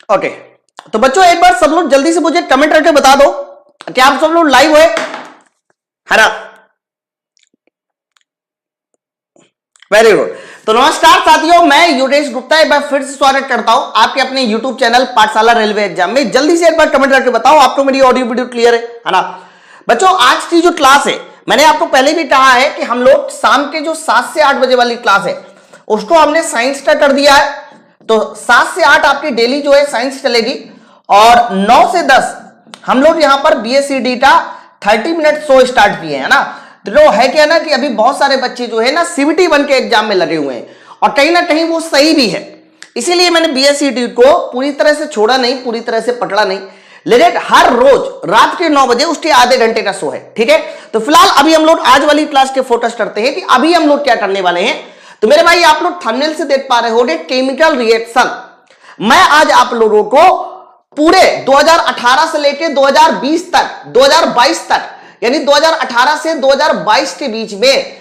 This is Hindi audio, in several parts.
ओके, तो बच्चों एक बार सब लोग जल्दी से मुझे कमेंट करके बता दो कि आप सब लोग लाइव है ना। Very good. तो नमस्कार साथियों, मैं युवराज गुप्ता एक बार फिर से स्वागत करता हूं आपके अपने यूट्यूब चैनल पाठशाला रेलवे एग्जाम में। जल्दी से एक बार कमेंट करके बताओ आपको मेरी ऑडियो वीडियो क्लियर है ना। बच्चों आज की जो क्लास है, मैंने आपको पहले भी कहा है कि हम लोग शाम के जो 7 से 8 बजे वाली क्लास है उसको हमने साइंस का कर दिया है। तो 7 से 8 आपकी डेली जो है साइंस चलेगी और 9 से 10 हम लोग यहां पर BSc का 30 मिनट शो स्टार्ट किए है ना। तो है क्या ना कि अभी बहुत सारे बच्चे जो है ना CBT 1 के एग्जाम में लगे हुए हैं और कहीं ना कहीं वो सही भी है, इसीलिए मैंने BSc को पूरी तरह से छोड़ा नहीं, पूरी तरह से पकड़ा नहीं, लेकिन हर रोज रात के 9 बजे उसके आधे घंटे का शो है। ठीक है, तो फिलहाल अभी हम लोग आज वाली क्लास के फोकस करते हैं कि अभी हम लोग क्या करने वाले हैं। तो मेरे भाई आप लोग थंबनेल से देख पा रहे होंगे केमिकल रिएक्शन। मैं आज आप लोगों को पूरे 2018 से लेकर 2020 तक 2022 तक यानी 2018 से 2022 के बीच में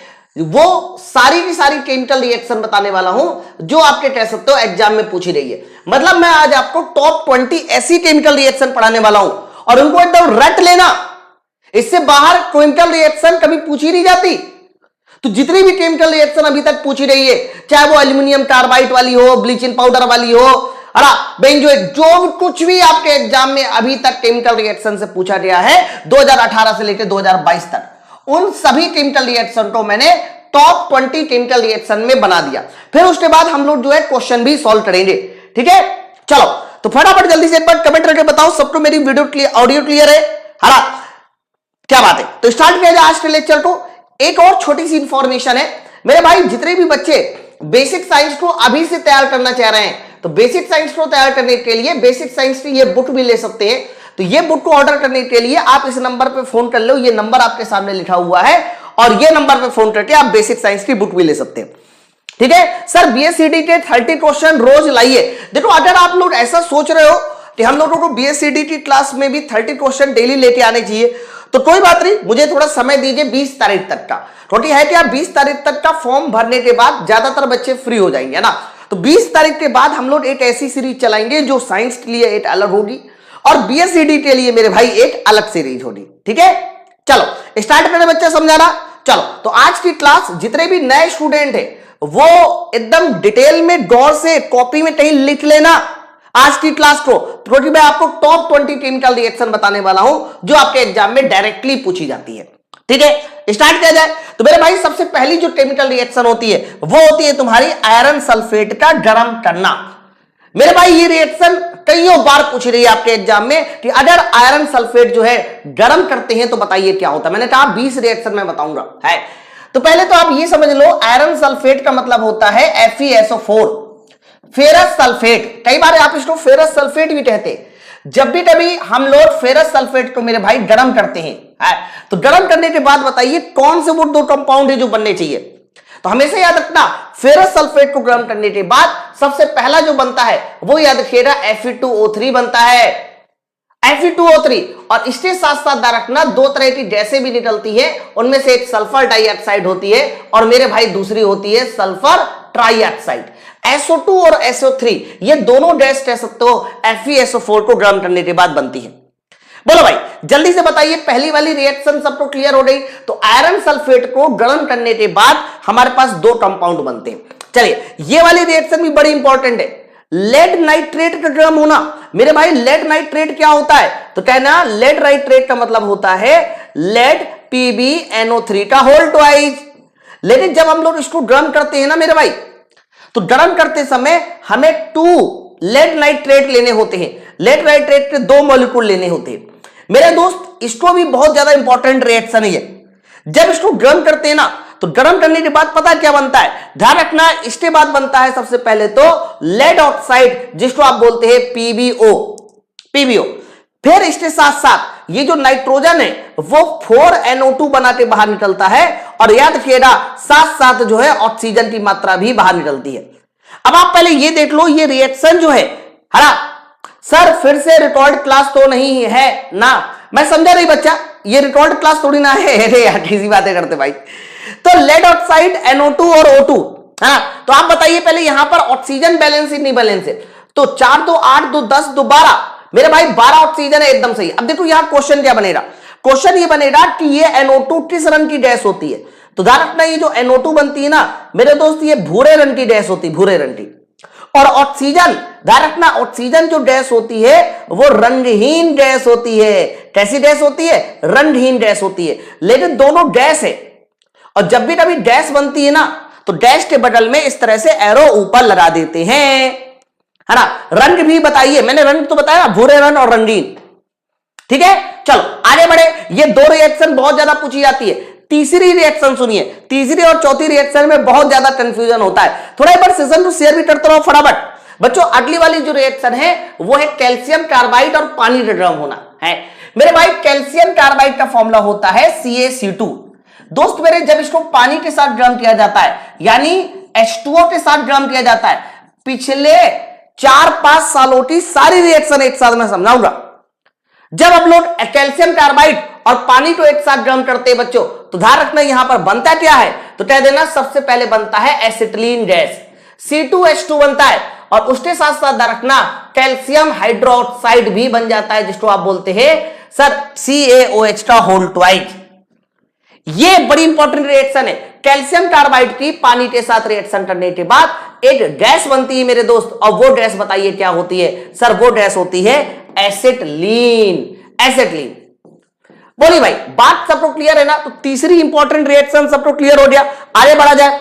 वो सारी की सारी केमिकल रिएक्शन बताने वाला हूं जो आपके कह सकते हो एग्जाम में पूछी रही है। मतलब मैं आज आपको टॉप 20 ऐसी केमिकल रिएक्शन पढ़ाने वाला हूं और उनको एकदम रट लेना, इससे बाहर केमिकल रिएक्शन कभी पूछी नहीं जाती। तो जितनी भी केमिकल रिएक्शन अभी तक पूछी रही है, चाहे वो एल्यूमिनियम कार्बाइड वाली हो, ब्लीचिंग पाउडर वाली हो, बेंजोएट, जो कुछ भी आपके एग्जाम में अभी तक केमिकल रिएक्शन से पूछा गया है 2018 से लेकर 2022 तक, उन सभी केमिकल रिएक्शन को मैंने टॉप 20 केमिकल रिएक्शन में बना दिया। फिर उसके बाद हम लोग जो है क्वेश्चन भी सॉल्व करेंगे। ठीक है, चलो तो फटाफट जल्दी से एक बार कमेंट करके बताओ सबको मेरी वीडियो क्लियर, ऑडियो क्लियर है ना। क्या बात है, तो स्टार्ट किया जाए आज के लेक्चर को। एक और छोटी सी इंफॉर्मेशन है मेरे भाई, जितने भी बच्चे बेसिक साइंस को अभी से तैयार करना चाह रहे हैं तो बेसिक साइंस को तैयार करने के लिए बेसिक साइंस की ये बुक भी ले सकते हैं। तो ये बुक को ऑर्डर करने के लिए आप इस नंबर पे फोन कर लो, ये नंबर आपके सामने लिखा हुआ है और ये नंबर पे फोन करके आप बेसिक साइंस की बुक भी ले सकते हैं। ठीक है सर, BSc के 30 क्वेश्चन रोज लाइए। देखो अगर आप लोग ऐसा सोच रहे हो कि हम लोगों को BSc की क्लास में भी 30 क्वेश्चन डेली लेके आने चाहिए तो कोई बात नहीं, मुझे थोड़ा समय दीजिए 20 तारीख तक का। क्योंकि है कि आप 20 तारीख तक का फॉर्म भरने के बाद ज्यादातर बच्चे फ्री हो जाएंगे ना। तो 20 तारीख के बाद हम लोग एक ऐसी सीरीज चलाएंगे जो साइंस के लिए एक अलग होगी और BSc के लिए मेरे भाई एक अलग सीरीज होगी। ठीक है, चलो स्टार्ट करें बच्चा समझाना। चलो तो आज की क्लास जितने भी नए स्टूडेंट है वो एकदम डिटेल में गौर से कॉपी में कहीं लिख लेना आज की क्लास को, क्योंकि मैं आपको टॉप 20 केमिकल रिएक्शन बताने वाला हूं जो आपके एग्जाम में डायरेक्टली पूछी जाती है। ठीक है, स्टार्ट किया जाए। तो मेरे भाई सबसे पहली जो केमिकल रिएक्शन होती है वो होती है तुम्हारी आयरन सल्फेट का गर्म करना। मेरे भाई ये रिएक्शन कईयों बार पूछ रही है आपके एग्जाम में कि अगर आयरन सल्फेट जो है गर्म करते हैं तो बताइए क्या होता है। मैंने कहा 20 रिएक्शन में बताऊंगा है। तो पहले तो आप ये समझ लो, आयरन सल्फेट का मतलब होता है FeSO4, फेरस सल्फेट। कई बार आप इसको फेरस सल्फेट भी कहते हैं। जब भी कभी हम लोग फेरस सल्फेट को मेरे भाई गर्म करते हैं तो गर्म करने के बाद बताइए कौन से वो दो कंपाउंड है जो बनने चाहिए। तो हमेशा याद रखना, फेरस सल्फेट को गर्म करने के बाद सबसे पहला जो बनता है वो याद रखिएगा Fe2O3 बनता है, Fe2O3। और इसके साथ साथ याद रखना दो तरह की गैसें भी निकलती है, उनमें से एक सल्फर डाइऑक्साइड होती है और मेरे भाई दूसरी होती है सल्फर ट्राइऑक्साइड। SO2 और SO3 ये दोनों गैस कह सकते हो FeSO4 को गर्म करने के बाद बनती है। बोलो भाई जल्दी से बताइए, पहली वाली रिएक्शन सबको क्लियर हो गई। तो आयरन सल्फेट को गर्म करने के बाद हमारे पास दो कंपाउंड बनते हैं। चलिए ये वाली रिएक्शन भी बड़ी इंपॉर्टेंट है, लेड नाइट्रेट का गर्म होना। मेरे भाई लेड नाइट्रेट क्या होता है, तो कहना लेड नाइट्रेट का मतलब होता है लेड PbNO3 का होल ट्वाइस। लेकिन जब हम लोग इसको गर्म करते हैं ना मेरे भाई, तो गर्म करते समय हमें 2 लेड नाइट्रेट लेने होते हैं। लेड नाइट्रेट के 2 मॉलिक्यूल लेने होते हैं मेरे दोस्त। इसको भी बहुत ज्यादा इंपॉर्टेंट रिएक्शन है। जब इसको गर्म करते हैं ना तो गर्म करने के बाद पता क्या बनता है, ध्यान रखना। इसके बाद बनता है सबसे पहले तो लेड ऑक्साइड जिसको आप बोलते हैं PbO। फिर इसके साथ साथ ये जो नाइट्रोजन है वो 4NO2 बना के बाहर निकलता है और याद रखिएगा साथ साथ जो है ऑक्सीजन की मात्रा भी बाहर निकलती है। अब आप पहले ये देख लो, ये रिएक्शन जो है ना सर फिर से रिकॉर्ड क्लास तो नहीं है ना। मैं समझा नहीं बच्चा, ये रिकॉर्ड क्लास थोड़ी ना है। अरे यार किसी बातें करते भाई। तो लेड ऑक्साइड NO2 और O2 है ना। तो आप बताइए पहले यहां पर ऑक्सीजन बैलेंस ही नहीं बैलेंस है। तो 4 2 8 2 10 2 12, मेरे भाई 12 ऑक्सीजन है, एकदम सही। अब देखो यहां क्वेश्चन क्या बनेगा, क्वेश्चन ये बनेगा कि ये NO2 किस रंग की डैश होती है। तो ध्यान रखना ये जो NO2 बनती है ना मेरे दोस्त, ये भूरे रंग की डैश होती है, भूरे रंग की। और ऑक्सीजन, ध्यान रखना ऑक्सीजन जो डैश होती है वो रंगहीन डैश होती है। कैसी डैश होती है? रंगहीन डैश होती है। लेकिन दोनों डैश है, और जब भी कभी डैश बनती है ना तो डैश के बगल में इस तरह से एरो ऊपर लगा देते हैं, है ना। रंग भी बताइए, मैंने रंग तो बताया, भूरे रंग और रंगीन, ठीक है। चलो आगे बढ़े। ये दो रिएक्शन बहुत ज्यादा पूछी जाती है। तीसरी रिएक्शन सुनिए, तीसरी और चौथी रिएक्शन में बहुत ज्यादा कंफ्यूजन होता है। थोड़ा एक बार सेशन को शेयर भी करते रहो फटाफट बच्चों। अगली वाली जो रिएक्शन है वो है कैल्शियम कार्बाइड और पानी का ड्रम होना है। मेरे भाई कैल्शियम कार्बाइड का फॉर्मूला होता है CaC2। दोस्त मेरे, जब इसको पानी के साथ ड्रम किया जाता है, यानी H2O के साथ ड्रम किया जाता है, पिछले 4-5 सालों की सारी रिएक्शन एक साथ में समझाऊंगा। जब हम लोग कैल्शियम कार्बाइड और पानी को एक साथ ड्रम करते हैं बच्चों, तो ध्यान रखना यहां पर बनता क्या है, तो कह देना सबसे पहले बनता है एसिटिलीन गैस, C2H2 बनता है। और उसके साथ साथ ध्यान रखना कैल्शियम हाइड्रोक्साइड भी बन जाता है, जिसको आप बोलते हैं सर CaOH का होल ट्वाइस। ये बड़ी इंपॉर्टेंट रिएक्शन है। कैल्शियम कार्बाइड की पानी के साथ रिएक्शन करने के बाद एक गैस बनती है मेरे दोस्त, और वो गैस बताइए क्या होती है? सर वो गैस होती है एसिटिलीन। एसिटिलीन, बोलिए भाई, बात सबको क्लियर है ना। तो तीसरी इंपॉर्टेंट रिएक्शन सबको क्लियर हो गया। आगे बढ़ा जाए।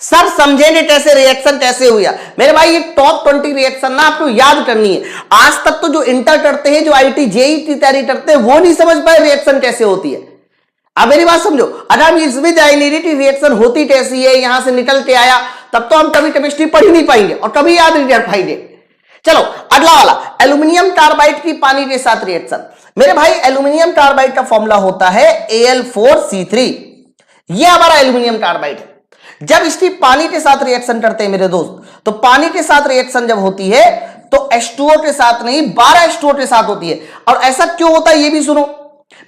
सर समझेंगे कैसे रिएक्शन कैसे हुआ? मेरे भाई ये टॉप 20 रिएक्शन ना आपको याद करनी है। आज तक तो जो इंटर करते हैं, जो IIT JEE की तैयारी करते हैं, वो नहीं समझ पाए रिएक्शन कैसे होती है। अब मेरी बात समझो, अगर हम इसमें जाएंगे कि रिएक्शन होती कैसी है, यहां से निकल के आया, तब तो हम कभी केमिस्ट्री पढ़ ही नहीं पाएंगे और कभी याद नहीं कर पाएंगे। चलो अगला वाला, एल्यूमिनियम कार्बाइड की पानी के साथ रिएक्शन। मेरे भाई एल्यूमिनियम कार्बाइड का फॉर्मूला होता है Al4C3। ये हमारा एल्यूमिनियम कार्बाइड है। जब इसकी पानी के साथ रिएक्शन करते हैं मेरे दोस्त, तो पानी के साथ रिएक्शन जब होती है तो H2O के साथ नहीं 12 H2O के साथ होती है। और ऐसा क्यों होता है ये भी सुनो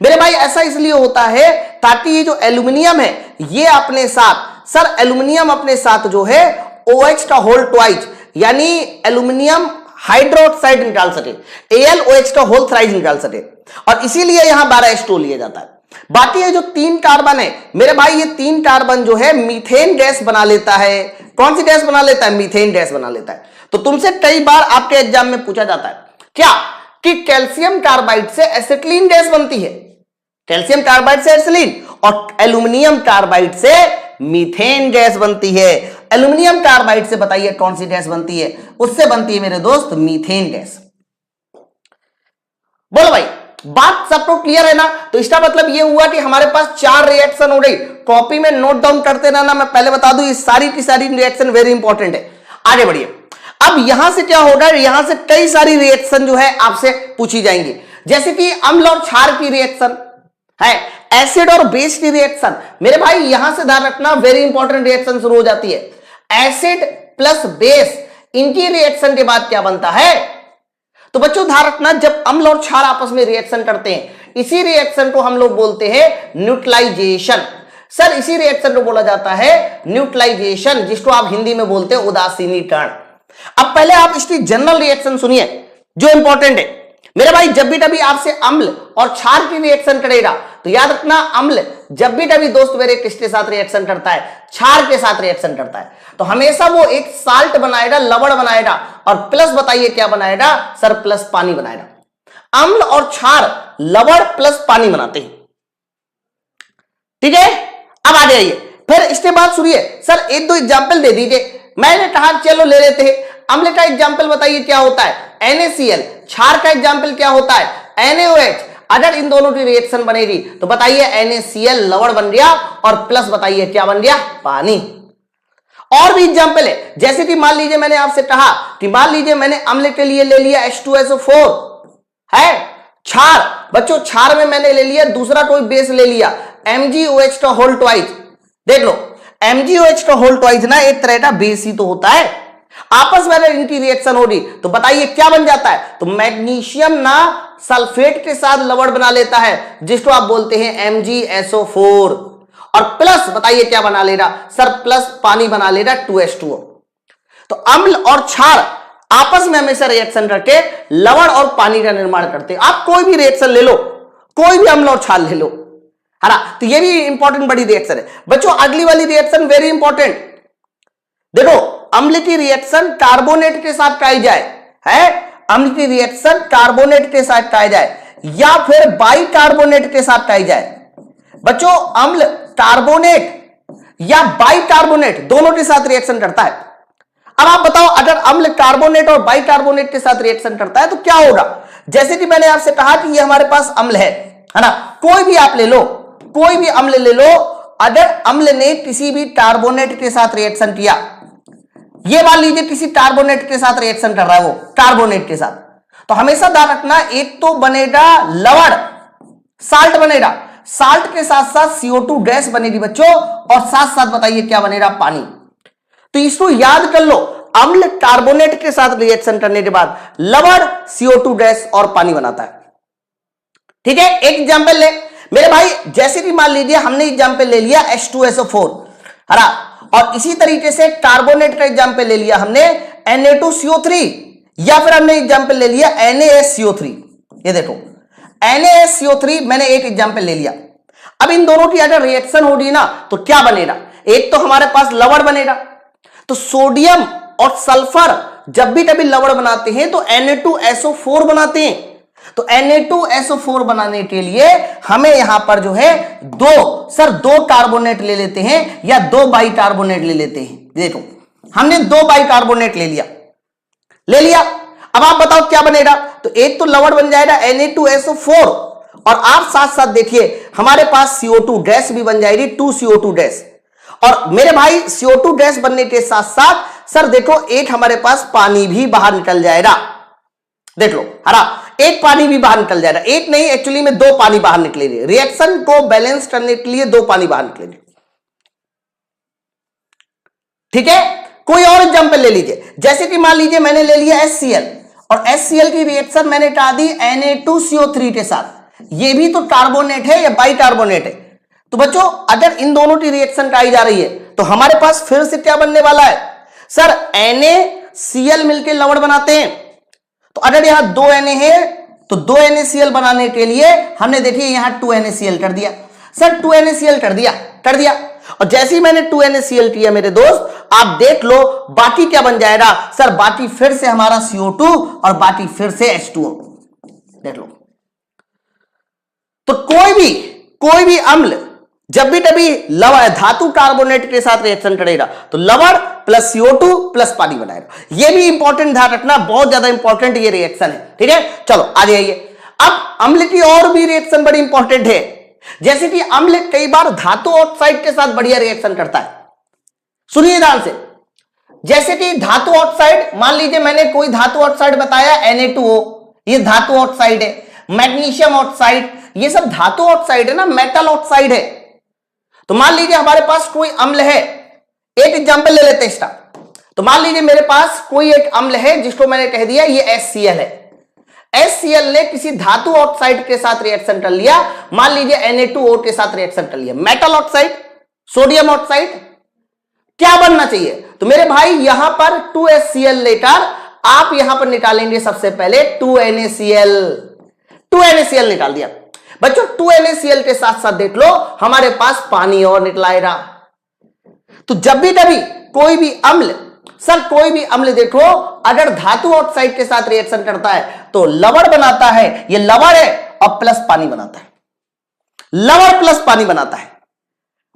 मेरे भाई। ऐसा इसलिए होता है ताकि ये जो एल्यूमिनियम है ये अपने साथ, सर एल्यूमिनियम अपने साथ जो है OH का होल ट्वाइस, यानी एल्यूमिनियम हाइड्रोक्साइड निकाल सके, AlOH का होल थ्राइस निकाल सके, और इसीलिए यहां 12 H2O लिया जाता है। बाकी ये जो 3 कार्बन है मेरे भाई, ये 3 कार्बन जो है मीथेन गैस बना लेता है। कौन सी गैस बना लेता है? मीथेन गैस बना लेता है। तो तुमसे कई बार आपके एग्जाम में पूछा जाता है क्या कि कैल्शियम कार्बाइड से एसिटिलीन गैस बनती है, कैल्शियम कार्बाइड से एसिटिलीन, और एल्यूमिनियम कार्बाइड से मीथेन गैस बनती है। एल्यूमिनियम कार्बाइड से बताइए कौन सी गैस बनती है? उससे बनती है मेरे दोस्त मीथेन गैस। बोलो भाई, बात सबको क्लियर है ना। तो इसका मतलब ये हुआ कि हमारे पास 4 रिएक्शन हो गई। कॉपी में नोट डाउन करते रहना। मैं पहले बता दूं ये सारी की सारी रिएक्शन वेरी इंपॉर्टेंट है। आगे बढ़िए। अब यहां से क्या होगा, यहां से कई सारी रिएक्शन जो है आपसे पूछी जाएंगी, जैसे कि अम्ल और क्षार की रिएक्शन है, एसिड और बेस की रिएक्शन। मेरे भाई यहां से ध्यान रखना, वेरी इंपॉर्टेंट रिएक्शन शुरू हो जाती है। एसिड प्लस बेस, इनकी रिएक्शन के बाद क्या बनता है? तो बच्चों ध्यान रखना, जब अम्ल और क्षार आपस में रिएक्शन करते हैं, इसी रिएक्शन को हम लोग बोलते हैं न्यूट्रलाइजेशन। सर इसी रिएक्शन को बोला जाता है न्यूट्रलाइजेशन, जिसको आप हिंदी में बोलते हैं उदासीनीकरण। अब पहले आप इसकी जनरल रिएक्शन सुनिए जो इंपॉर्टेंट है मेरे भाई। जब भी कभी आपसे अम्ल और क्षार की रिएक्शन करेगा तो याद रखना, अम्ल जब भी कभी दोस्त मेरे किसके साथ रिएक्शन करता है? क्षार के साथ रिएक्शन करता है, तो हमेशा वो एक साल्ट बनाएगा, लवण बनाएगा, और प्लस बताइए क्या बनाएगा? सर प्लस पानी बनाएगा। अम्ल और क्षार लवण प्लस पानी बनाते हैं, ठीक है। अब आ जाइए फिर इसके बाद सुनिए, सर 1-2 एग्जाम्पल दे दीजिए। मैंने कहा चलो ले लेते हैं। अम्ल का एग्जाम्पल बताइए क्या होता है? NaCl। क्षार का एग्जाम्पल क्या होता है? NaOH। अगर इन दोनों की रिएक्शन बनेगी तो बताइए NaCl लवण बन गया, और प्लस बताइए क्या बन गया? पानी। और भी एग्जाम्पल है, जैसे कि मान लीजिए मैंने आपसे कहा कि मान लीजिए मैंने अम्ल के लिए ले लिया H2SO4 है। क्षार बच्चों, क्षार में मैंने ले लिया दूसरा कोई बेस ले लिया, MgOH का होल ट्वाइस। देख लो MgOH का होल ट्वाइस ना एक तरह का बेस ही तो होता है। आपस में अगर इनकी रिएक्शन होगी तो बताइए क्या बन जाता है? तो मैग्नीशियम ना सल्फेट के साथ लवण बना लेता है, जिसको आप बोलते हैं MgSO4, और प्लस बताइए क्या बना लेगा? सर प्लस पानी बना लेगा 2H2O। तो अम्ल और क्षार आपस में हमेशा रिएक्शन करके लवण और पानी का निर्माण करते हैं। आप कोई भी रिएक्शन ले लो, कोई भी अम्ल और क्षार ले लो, है ना, तो ये भी इंपॉर्टेंट बड़ी रिएक्शन है। बच्चों अगली वाली रिएक्शन वेरी इंपॉर्टेंट, देखो अम्ल की रिएक्शन कार्बोनेट के साथ पाई जाए, है अम्ल की रिएक्शन कार्बोनेट के साथ पाई जाए या फिर बाइकार्बोनेट के साथ पाई जाए। बच्चों अम्ल कार्बोनेट या बाइकार्बोनेट दोनों के साथ रिएक्शन करता है। अब आप बताओ अगर अम्ल कार्बोनेट और बाइकार्बोनेट के साथ रिएक्शन करता है तो क्या होगा। जैसे कि मैंने आपसे कहा कि ये हमारे पास अम्ल है ना, कोई भी आप ले लो, कोई भी अम्ल ले लो, अगर अम्ल ने किसी भी कार्बोनेट के साथ रिएक्शन किया, ये मान लीजिए किसी कार्बोनेट के साथ रिएक्शन कर रहा है वो कार्बोनेट के साथ, तो हमेशा ध्यान रखना एक तो बनेगा लवण, साल्ट बनेगा, साल्ट के साथ साथ CO2 गैस बनेगी बच्चों, और साथ साथ बताइए क्या बनेगा, पानी। तो इसको याद कर लो, अम्ल कार्बोनेट के साथ रिएक्शन करने के बाद लवण CO2 गैस और पानी बनाता है। ठीक है, एक एग्जांपल ले मेरे भाई, जैसे कि मान लीजिए हमने एग्जांपल ले लिया H2SO4, है ना, और इसी तरीके से कार्बोनेट का एग्जांपल ले लिया हमने Na2CO3, या फिर हमने एग्जांपल ले लिया NaSCO3। ये देखो NaSCO3 मैंने एक एग्जांपल ले लिया। अब इन दोनों की अगर रिएक्शन होगी ना तो क्या बनेगा, एक तो हमारे पास लवण बनेगा, तो सोडियम और सल्फर जब भी कभी लवण बनाते हैं तो Na2SO4 बनाते हैं। तो Na2SO4 बनाने के लिए हमें यहां पर जो है दो कार्बोनेट ले लेते हैं या दो बाइकार्बोनेट ले लेते हैं। देखो हमने दो बाइकार्बोनेट ले लिया। अब आप बताओ क्या बनेगा, तो एक तो लवण बन जाएगा Na2SO4, और आप साथ साथ देखिए हमारे पास CO2 गैस भी बन जाएगी, 2CO2 गैस। और मेरे भाई CO2 गैस बनने के साथ साथ सर देखो एक हमारे पास पानी भी बाहर निकल जाएगा। देख लो है ना, एक पानी भी बाहर निकल जाएगा, एक नहीं एक्चुअली में दो पानी बाहर निकलेंगे, रिएक्शन को बैलेंस करने के लिए दो पानी बाहर निकलेंगे। ठीक है, कोई और एग्जांपल ले लीजिए, जैसे कि मान लीजिए मैंने ले लिया HCl, और HCl की रिएक्शन मैंने करा दी Na2CO3 के साथ, ये भी तो कार्बोनेट है या बाइकार्बोनेट है। तो बच्चों अगर इन दोनों की रिएक्शन कराई जा रही है तो हमारे पास फिर से क्या बनने वाला है, सर NaCl मिलकर लवण बनाते हैं। तो अगर यहां दो Na है तो दो NaCl बनाने के लिए हमने देखिए यहां 2NaCl कर दिया, सर 2NaCl कर दिया, और जैसे ही मैंने 2NaCl किया मेरे दोस्त, आप देख लो बाकी क्या बन जाएगा, सर बाकी फिर से हमारा CO2 और बाकी फिर से H2O। देख लो, तो कोई भी अम्ल जब भी कभी लवण धातु कार्बोनेट के साथ रिएक्शन करेगा तो लवण प्लस CO2 प्लस पानी बनाएगा। ये भी इंपॉर्टेंट ध्यान रखना, बहुत ज्यादा इंपॉर्टेंट ये रिएक्शन है। ठीक है, चलो आ जाइए। अब अम्ल की और भी रिएक्शन बड़ी इंपॉर्टेंट है, जैसे कि अम्ल कई बार धातु ऑक्साइड के साथ बढ़िया रिएक्शन करता है। सुनिए ध्यान से, जैसे कि धातु ऑक्साइड, मान लीजिए मैंने कोई धातु ऑक्साइड बताया Na2O, ये धातु ऑक्साइड है, मैग्नीशियम ऑक्साइड, ये सब धातु ऑक्साइड है ना, मेटल ऑक्साइड है। तो मान लीजिए हमारे पास कोई अम्ल है, एक एग्जांपल ले लेते हैं इसका। तो मान लीजिए मेरे पास कोई एक अम्ल है जिसको मैंने कह दिया ये HCl है। HCl ने किसी धातु ऑक्साइड के साथ रिएक्शन कर लिया, मान लीजिए Na2O के साथ रिएक्शन कर लिया, मेटल ऑक्साइड, सोडियम ऑक्साइड, क्या बनना चाहिए, तो मेरे भाई यहां पर 2HCl लेकर आप यहां पर निकालेंगे सबसे पहले 2NaCl निकाल दिया। बच्चों 2NaCl के साथ साथ देख लो हमारे पास पानी और निकलाएगा। तो जब भी कभी कोई भी अम्ल, सर कोई भी अम्ल देखो अगर धातु ऑक्साइड के साथ रिएक्शन करता है तो लवण बनाता है, ये लवण है और प्लस पानी बनाता है, लवण प्लस पानी बनाता है।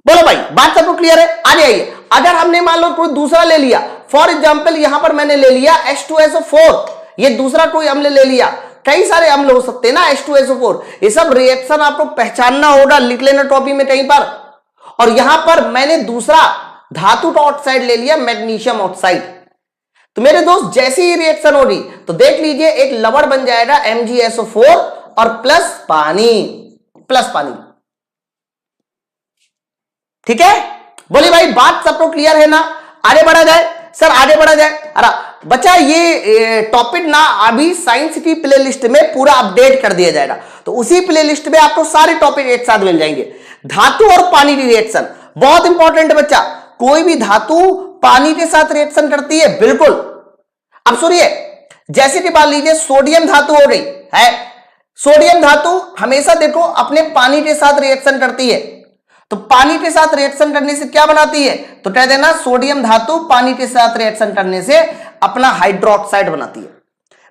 बोलो भाई बात सबको क्लियर है, आ जाइए। अगर हमने मान लो कोई दूसरा ले लिया, फॉर एग्जाम्पल यहां पर मैंने ले लिया H2SO4, ये दूसरा कोई अम्ल ले लिया, कई सारे अम्ल हो सकते हैं ना H2SO4, ये सब रिएक्शन आपको पहचानना होगा, लिख लेना टॉपिक में कहीं पर। और यहां पर मैंने दूसरा धातु का ऑक्साइड ले लिया, मैग्नीशियम ऑक्साइड। तो मेरे दोस्त जैसी ही रिएक्शन होगी तो देख लीजिए एक लवण बन जाएगा MgSO4 और प्लस पानी। ठीक है, बोलिए भाई बात सबको क्लियर है ना, आगे बढ़ा जाए सर, आगे बढ़ा जाए। अरे बच्चा ये टॉपिक ना अभी साइंस की प्लेलिस्ट में पूरा अपडेट कर दिया जाएगा, तो उसी प्लेलिस्ट में आपको सारे टॉपिक एक साथ मिल जाएंगे। धातु और पानी की रिएक्शन बहुत इंपॉर्टेंट है बच्चा, कोई भी धातु पानी के साथ रिएक्शन करती है, बिल्कुल। अब सुनिए जैसे कि मान लीजिए सोडियम धातु हो गई है, सोडियम धातु हमेशा देखो अपने पानी के साथ रिएक्शन करती है, तो पानी के साथ रिएक्शन करने से क्या बनाती है, तो कह देना सोडियम धातु पानी के साथ रिएक्शन करने से अपना हाइड्रोक्साइड बनाती है।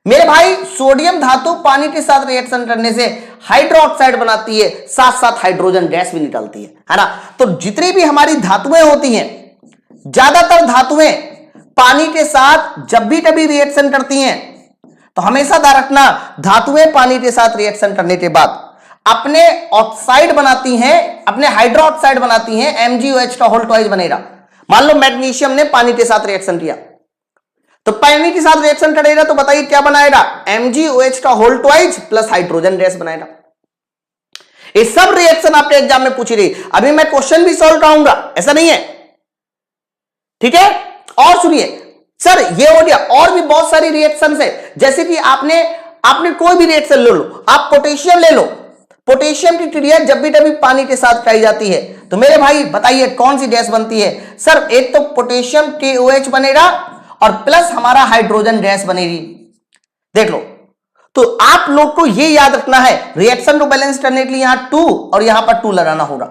मेरे भाई सोडियम धातु पानी के साथ रिएक्शन करने से हाइड्रोक्साइड बनाती है, साथ साथ हाइड्रोजन गैस भी निकलती है ना। तो जितनी भी हमारी धातुएं होती हैं, ज्यादातर धातुएं पानी के साथ जब भी कभी रिएक्शन करती हैं तो हमेशा ध्यान रखना, धातुएं पानी के साथ रिएक्शन करने के बाद अपने ऑक्साइड बनाती हैं, अपने हाइड्रोक्साइड बनाती हैं, MgOH का होल ट्वाइस बनेगा। मान लो मैग्नीशियम ने पानी के साथ रिएक्शन किया, तो पानी के साथ रिएक्शन करेगा तो बताइए क्या बनाएगा, MgOH का whole twice plus hydrogen gas बनाएगा। ये सब रिएक्शन आपके एग्जाम में पूछी रही, अभी मैं क्वेश्चन भी सॉल्व कराऊंगा, ऐसा नहीं है, ठीक है। और सुनिए सर, ये हो गया, और भी बहुत सारी रिएक्शन है, जैसे कि आपने कोई भी रिएक्शन ले लो, आप पोटेशियम ले लो, पोटेशियम की क्रिया जब भी कभी पानी के साथ कराई जाती है तो मेरे भाई बताइए कौन सी गैस बनती है। सर एक तो पोटेशियम KOH बनेगा और प्लस हमारा हाइड्रोजन गैस बनेगी। देख लो, तो आप लोग को ये याद रखना है, रिएक्शन को बैलेंस करने के लिए यहां 2 और यहां पर 2 लगाना होगा।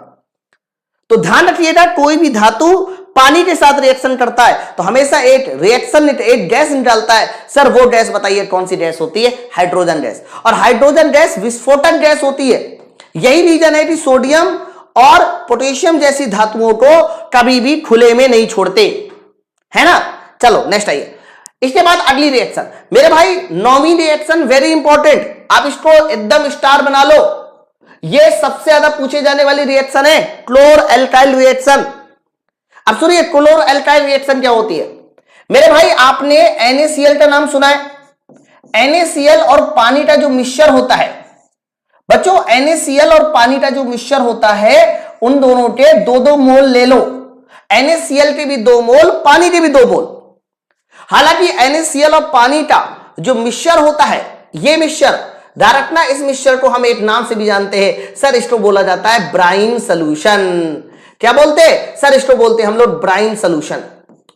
तो ध्यान रखिएगा, कोई भी धातु पानी के साथ रिएक्शन करता है तो हमेशा एक रिएक्शन, एक गैस निकालता है। सर वो गैस बताइए कौन सी गैस होती है, हाइड्रोजन गैस। और हाइड्रोजन गैस विस्फोटक गैस होती है। यही रीजन है कि सोडियम और पोटेशियम जैसी धातुओं को कभी भी खुले में नहीं छोड़ते, है ना। चलो नेक्स्ट आइए, इसके बाद अगली रिएक्शन मेरे भाई, 9वीं रिएक्शन वेरी इंपॉर्टेंट, आप इसको एकदम स्टार बना लो। यह सबसे ज्यादा पूछे जाने वाली रिएक्शन है, क्लोर एल्काइल रिएक्शन। अब सुनिए, क्लोर एल्काइल रिएक्शन क्या होती है मेरे भाई, आपने NaCl का नाम सुना है। NaCl और पानी का जो मिक्सचर होता है बच्चों, NaCl और पानी का जो मिक्सचर होता है उन दोनों के 2-2 मोल ले लो, NaCl के भी 2 मोल, पानी के भी 2 मोल। हालांकि NaCl और पानी का जो मिक्सचर होता है, ये मिक्सचर ध्यान रखना, इस मिक्सचर को हम एक नाम से भी जानते हैं, सर इसको बोला जाता है ब्राइन सोल्यूशन। क्या बोलते हैं सर, इसको बोलते हैं हम लोग brine solution.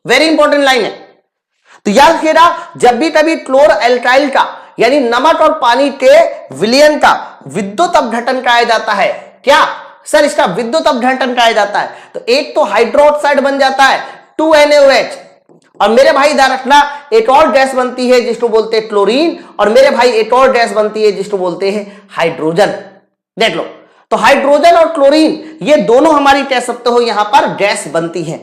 Very important line है, तो याद रखिएगा, जब भी कभी क्लोर एल्काइल का यानी नमक और पानी के विलयन का विद्युत अपघटन कराया जाता है, क्या सर इसका विद्युत अपघटन कराया जाता है, तो एक तो हाइड्रोक्साइड बन जाता है 2NaOH, और मेरे भाई ध्यान रखना एक और गैस बनती है जिसको बोलते हैं क्लोरीन, और मेरे भाई एक और गैस बनती है जिसको बोलते हैं हाइड्रोजन। देख लो, तो हाइड्रोजन और क्लोरीन ये दोनों हमारी कह सकते हो यहां पर गैस बनती है।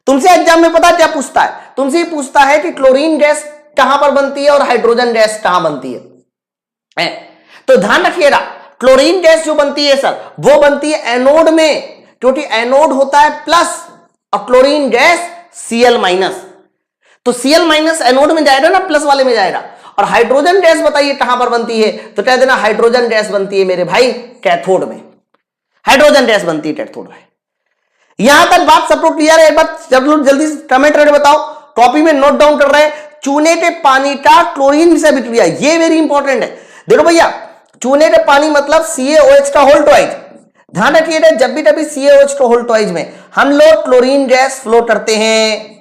तुमसे एग्जाम में पता क्या पूछता है, तुमसे ही पूछता है कि क्लोरीन गैस कहां पर बनती है और हाइड्रोजन गैस कहां बनती है। तो ध्यान रखिएगा, क्लोरीन गैस जो बनती है सर वो बनती है एनोड में, क्योंकि एनोड होता है प्लस और क्लोरीन गैस Cl-। तो Cl- एनोड में जाएगा ना, प्लस वाले में जाएगा। और हाइड्रोजन गैस बताइए कहां पर बनती है, तो कह देना हाइड्रोजन गैस बनती है मेरे भाई कैथोड में, हाइड्रोजन गैस बनती है कैथोड में। यहां तक बात सबको क्लियर है? एक बात जब लोग जल्दी से कमेंट करके बताओ, कॉपी में नोट डाउन कर रहे हैं। चूने के पानी का क्लोरीन से विक्रिया, ये वेरी इंपॉर्टेंट है। देखो भैया, चूने के पानी मतलब CaOH का होल ट्वाइस। ध्यान रखिएगा, जब भी कभी CaOH का होल ट्वाइस में हम लोग क्लोरीन गैस फ्लो करते हैं,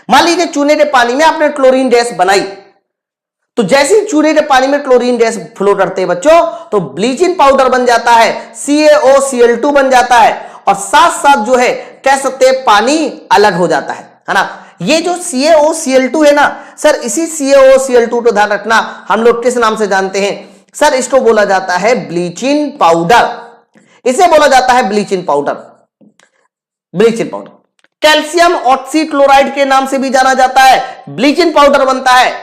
मान लीजिए चूने के पानी में आपने क्लोरीन गैस बनाई, तो जैसे ही चूने के पानी में क्लोरीन गैस फ्लो करते हैं बच्चों, तो ब्लीचिंग पाउडर बन जाता है, CaOCl2 बन जाता है, और साथ साथ जो है कह सकते हैं पानी अलग हो जाता है ना। ये जो CaOCl2 है ना सर, इसी CaOCl2 को ध्यान रखना हम लोग किस नाम से जानते हैं सर, इसको बोला जाता है ब्लीचिंग पाउडर, इसे बोला जाता है bleaching powder. Bleaching powder calcium oxychloride के नाम से भी जाना जाता है, ब्लीचिंग पाउडर बनता है।